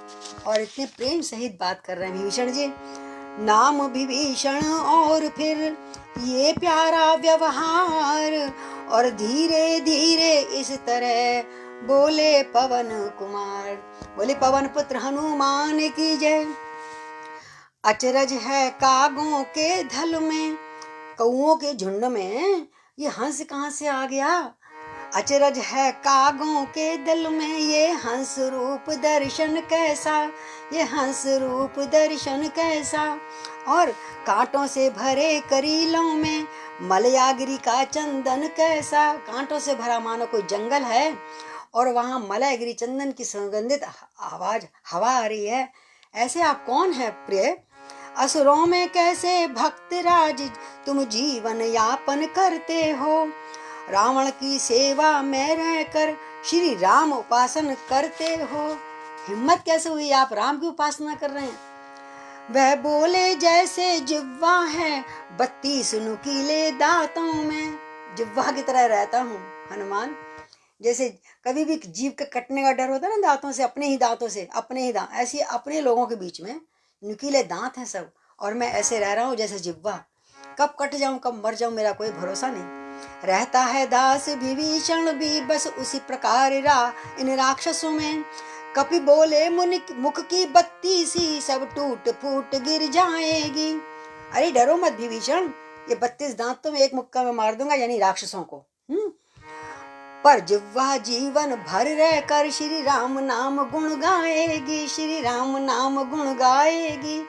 और इतने प्रेम सहित बात कर रहे हैं विभीषण जी। नाम विभीषण और फिर ये प्यारा व्यवहार, और धीरे धीरे इस तरह बोले पवन कुमार। बोले पवन पुत्र हनुमान की जय। अचरज है कागों के धल में, कौओं के झुंड में ये हंस कहाँ से आ गया। अचरज है कागों के दल में ये हंस रूप दर्शन कैसा, ये हंस रूप दर्शन कैसा। और कांटों से भरे करीलों में मलयागिरी का चंदन कैसा। कांटों से भरा मानो कोई जंगल है और वहाँ मलयागिरी चंदन की सुगंधित आवाज हवा आ रही है। ऐसे आप कौन है प्रिय। असुरों में कैसे भक्त राज तुम जीवन यापन करते हो। रावण की सेवा में रहकर श्री राम उपासना करते हो। हिम्मत कैसे हुई आप राम की उपासना कर रहे हैं। वह बोले जैसे जिह्वा है 32 नुकीले दांतों में। जिह्वा की तरह रहता हूँ हनुमान। जैसे कभी भी जीभ के कटने का डर होता है ना दांतों से, अपने ही दांतों से, अपने ही दांत, ऐसे अपने लोगों के बीच में नुकीले दांत हैं सब, और मैं ऐसे रह रहा हूँ जैसे जिह्वा। कब कट जाऊं कब मर जाऊं मेरा कोई भरोसा नहीं। रहता है दास विभीषण भी बस उसी प्रकार इन राक्षसों में। कपि बोले मुख की बत्ती सी सब टूट फूट गिर जाएगी। अरे डरो मत विभीषण, ये 32 दांत तो मैं एक मुक्का में मार दूंगा, यानी राक्षसों को। पर जिह्वा जीवन भर रहकर श्री राम नाम गुण गाएगी, श्री राम नाम गुण गाएगी।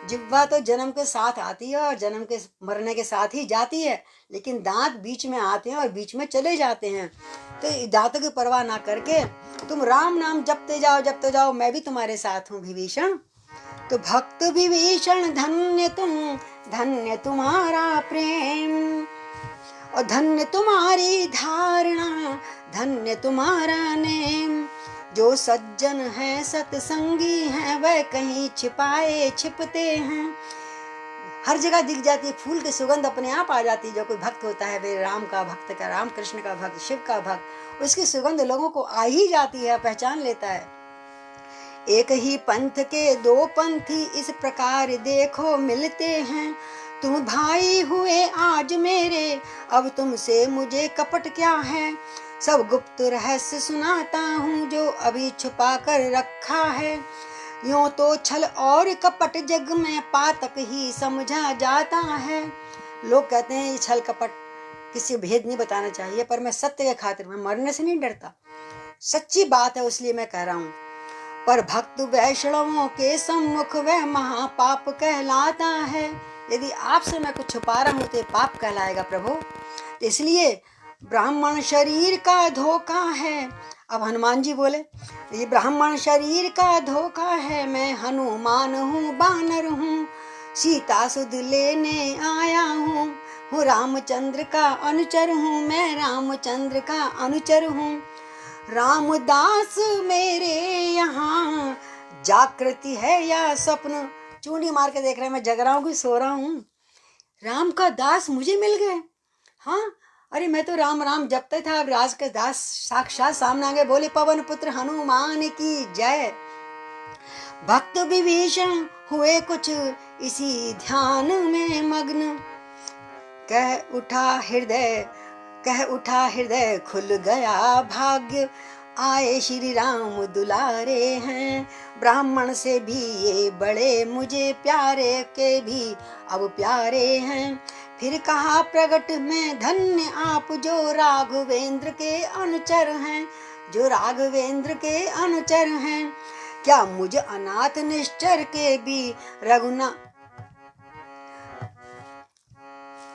जिह्वा तो जन्म के साथ आती है और जन्म के मरने के साथ ही जाती है, लेकिन दांत बीच में आते हैं और बीच में चले जाते हैं। तो दांतों की परवाह ना करके तुम राम नाम जपते जाओ, मैं भी तुम्हारे साथ हूँ विभीषण। तो भक्त विभीषण धन्य तुम, धन्य तुम्हारा प्रेम, और धन्य तुम्हारी धारणा, धन्य तुम्हारा नेम। जो सज्जन है सत्संगी है, वह कहीं छिपाए छिपते हैं। हर जगह दिख जाती है, फूल की सुगंध अपने आप आ जाती है। जो कोई भक्त होता है, वे राम का भक्त का, राम कृष्ण का भक्त, शिव का भक्त, उसकी सुगंध लोगों को आ ही जाती है, पहचान लेता है। एक ही पंथ के दो पंथी इस प्रकार देखो मिलते हैं। तुम भाई हुए आज मेरे, अब तुमसे मुझे कपट क्या है। सब गुप्त रहस्य सुनाता हूँ, जो अभी छुपा कर रखा है। यूं तो छल और कपट जग में पातक ही समझा जाता है। लोग कहते हैं ये छल कपट, किसी भेद नहीं बताना चाहिए, पर मैं सत्य के खातिर, मैं मरने से नहीं डरता, सच्ची बात है इसलिए मैं कह रहा हूँ। पर भक्त वैष्णवों के सम्मुख वह महापाप कहलाता है। यदि आपसे मैं कुछ छुपा रहा हूँ तो ये पाप कहलाएगा प्रभु। तो इसलिए ब्राह्मण शरीर का धोखा है। अब हनुमान जी बोले, ये ब्राह्मण शरीर का धोखा है, मैं हनुमान हूँ, बानर हूँ, सीता सुध लेने आया हूँ रामचंद्र का अनुचर हूँ, मैं रामचंद्र का अनुचर हूँ। रामदास मेरे यहाँ जागृति है या स्वप्न। चूंडी मार के देख रहे हैं, मैं जग रहा हूँ कि सो रहा हूँ। राम का दास मुझे मिल गए। हाँ, अरे मैं तो राम राम जपते था, अब राज के दास साक्षात सामने आ गए। बोले पवन पुत्र हनुमान की जय। भक्त विभीषण हुए कुछ इसी ध्यान में मग्न, कह उठा हृदय खुल गया भाग्य, आए श्री राम दुलारे हैं। ब्राह्मण से भी ये बड़े मुझे प्यारे के भी अब प्यारे हैं। फिर कहा प्रगट में धन्य आप, जो राघवेंद्र के अनुचर हैं, जो राघवेंद्र के अनुचर हैं। क्या मुझ अनाथ निश्चर के भी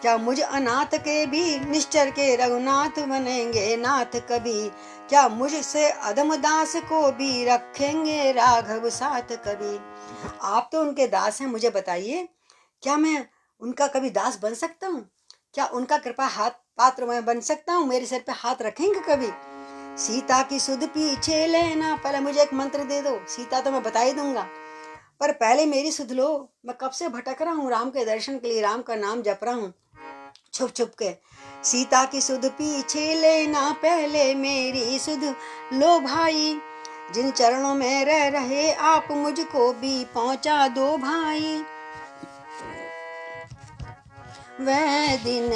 क्या मुझ अनाथ के भी निश्चर के रघुनाथ बनेंगे नाथ कभी। क्या मुझसे अधम दास को भी रखेंगे राघव साथ कभी। आप तो उनके दास हैं, मुझे बताइए क्या मैं उनका कभी दास बन सकता हूँ? क्या उनका कृपा हाथ पात्र मैं बन सकता हूँ? मेरे सिर पे हाथ रखेंगे कभी? सीता की सुध पीछे लेना, पहले मुझे एक मंत्र दे दो, सीता तो मैं बता ही दूंगा, पर पहले मेरी सुध लो। मैं कब से भटक रहा हूँ राम के दर्शन के लिए, राम का नाम जप रहा हूँ छुप छुप के। सीता की सुध पीछे लेना, पहले मेरी सुध लो भाई। जिन चरणों में रह रहे आप, मुझको भी पहुंचा दो भाई। वह दिन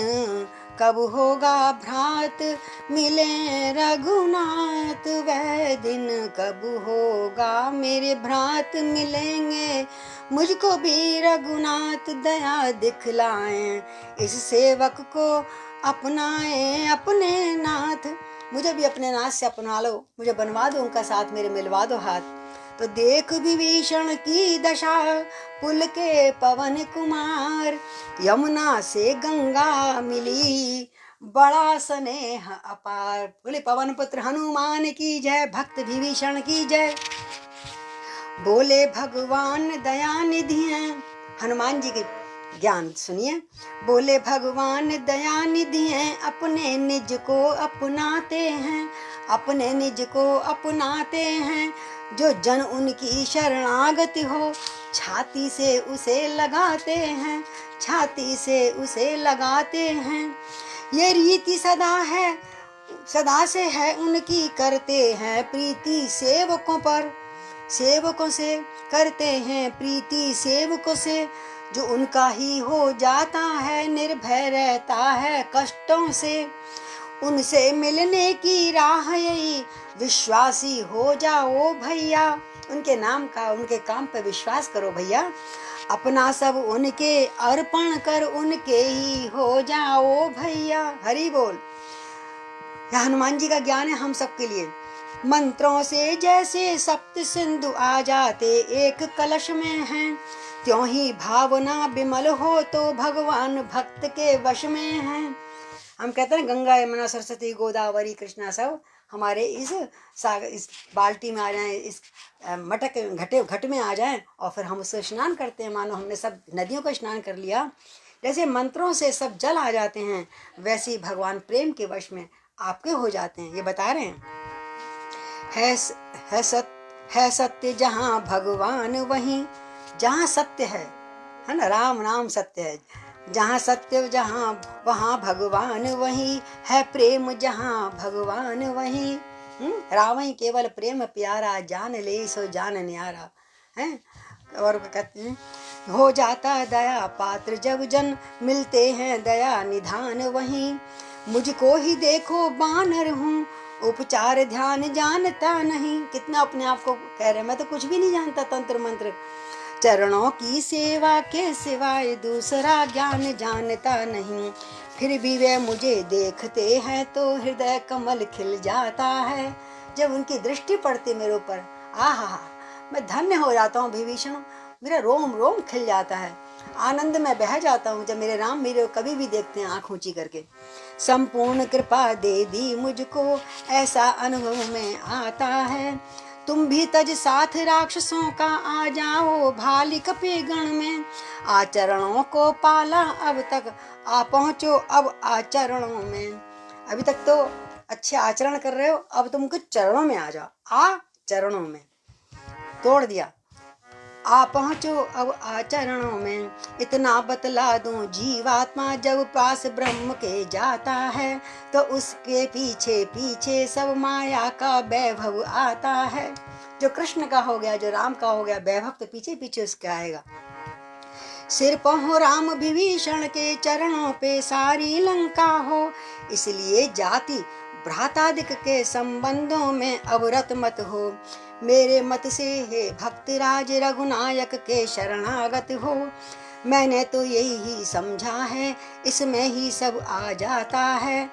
कब होगा भ्रात मिले रघुनाथ, वह दिन कब होगा मेरे भ्रात मिलेंगे, मुझको भी रघुनाथ दया दिखलाएं, इस सेवक को अपनाएं अपने नाथ। मुझे भी अपने नाथ से अपना लो, मुझे बनवा दो उनका साथ, मेरे मिलवा दो हाथ। तो देख विभीषण की दशा, पुल के पवन कुमार, यमुना से गंगा मिली, बड़ा स्नेह अपार। बोले पवन पुत्र हनुमान की जय, भक्त विभीषण की जय। बोले भगवान दया निधि हैं, हनुमान जी के ज्ञान सुनिए। बोले भगवान दया निधि हैं, अपने निज को अपनाते हैं, अपने निज को अपनाते हैं। जो जन उनकी शरणागति हो, छाती से उसे लगाते हैं, छाती से उसे लगाते हैं। ये रीति सदा से है उनकी, करते हैं प्रीति सेवकों पर, सेवकों से करते हैं प्रीति सेवकों से। जो उनका ही हो जाता है, निर्भय रहता है कष्टों से। उनसे मिलने की राह यही, विश्वासी हो जाओ भैया। उनके नाम का, उनके काम पे विश्वास करो भैया। अपना सब उनके अर्पण कर, उनके ही हो जाओ भैया। हरि बोल। यह हनुमान जी का ज्ञान है हम सबके लिए। मंत्रों से जैसे सप्त सिंधु आ जाते एक कलश में हैं, त्यों ही भावना विमल हो तो भगवान भक्त के वश में हैं। हम कहते हैं गंगा यमुना सरस्वती गोदावरी कृष्णा सब हमारे इस बाल्टी में आ जाएं, इस मटक घट में आ जाएं, और फिर हम उससे स्नान करते हैं, मानो हमने सब नदियों का स्नान कर लिया। जैसे मंत्रों से सब जल आ जाते हैं, वैसे ही भगवान प्रेम के वश में आपके हो जाते हैं। ये बता रहे हैं, है सत्य जहाँ भगवान वहीं, जहाँ सत्य है ना, राम नाम सत्य है, जहाँ सत्य जहाँ वहाँ भगवान वहीं, है प्रेम जहाँ भगवान वहीं। राम ही केवल प्रेम प्यारा, जान ले सो जान न्यारा है। और कहते हैं, हो जाता दया पात्र जब जन, मिलते हैं दया निधान वहीं। मुझको ही देखो बानर हूँ, उपचार ध्यान जानता नहीं। कितना अपने आप को कह रहे, मैं तो कुछ भी नहीं जानता तंत्र मंत्र, चरणों की सेवा के सिवाय दूसरा ज्ञान जानता नहीं। फिर भी वे मुझे देखते हैं तो हृदय कमल खिल जाता है। जब उनकी दृष्टि पड़ती मेरे ऊपर, आहा, मैं धन्य हो जाता हूँ विभीषण, मेरा रोम रोम खिल जाता है, आनंद में बह जाता हूँ जब मेरे राम मेरे कभी भी देखते हैं आँख ऊंची करके। संपूर्ण कृपा दे दी मुझको, ऐसा अनुभव में आता है। तुम भी तज साथ राक्षसों का, आ जाओ भाली कपि गण में। आचरणों को पाला अब तक, आ पहुँचो अब आचरणों में। अभी तक तो अच्छे आचरण कर रहे हो, अब तुम कुछ चरणों में आ जाओ। आ चरणों में तोड़ दिया, आ पहुँचो अब आचरणों में। इतना बतला दूं जीवात्मा, जब पास ब्रह्म के जाता है तो उसके पीछे पीछे सब माया का वैभव आता है। जो कृष्ण का हो गया, जो राम का हो गया वैभव, तो पीछे पीछे उसका आएगा। सिर पहो राम विभीषण के, चरणों पे सारी लंका हो। इसलिए जाति भ्रातादिक के संबंधों में अवरत मत हो। मेरे मत से हे भक्तराज रघुनायक के शरणागत हो। मैंने तो यही ही समझा है, इसमें ही सब आ जाता है।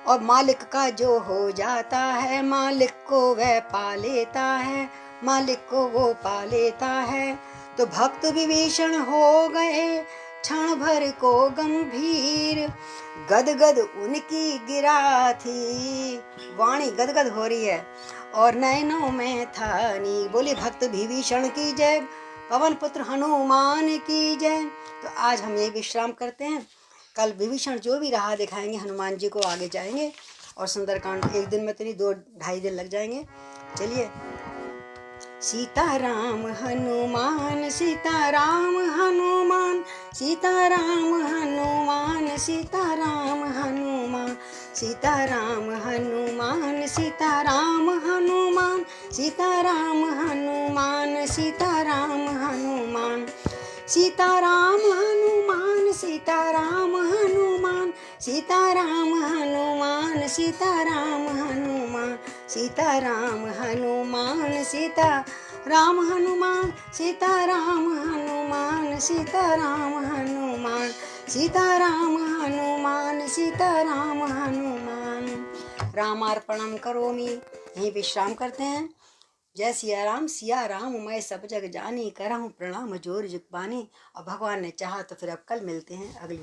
और मालिक का जो हो जाता है, मालिक को वह पा लेता है, मालिक को वो पा लेता है। तो भक्त विभीषण हो गए क्षण भर को गंभीर, गदगद उनकी गिरा थी। वाणी गदगद हो रही है और नैनों में था नी। बोले भक्त विभीषण की जय, पवन पुत्र हनुमान की जय। तो आज हम ये विश्राम करते हैं, कल विभीषण जो भी राह दिखाएंगे हनुमान जी को आगे जाएंगे, और सुंदरकांड एक दिन में तो नहीं, 2-2.5 दिन लग जाएंगे। चलिए, सीताराम हनुमान सीताराम हनुमान, सीताराम हनुमान सीताराम हनुमान, सीताराम हनुमान सीताराम हनुमान, सीताराम हनुमान सीताराम हनुमान, सीताराम हनुमान सीताराम हनुमान, सीताराम हनुमान सीताराम हनुमान, सीताराम हनुमान सीताराम हनुमान, सीताराम हनुमान सीताराम हनुमान, सीताराम हनुमान सीताराम हनुमान। रामार्पणम करोमि। यहीं विश्राम करते हैं। जय सिया राम मैं सब जग जानी, करहूँ प्रणाम जोर जुगबानी। और भगवान ने चाहा तो फिर अब कल मिलते हैं अगली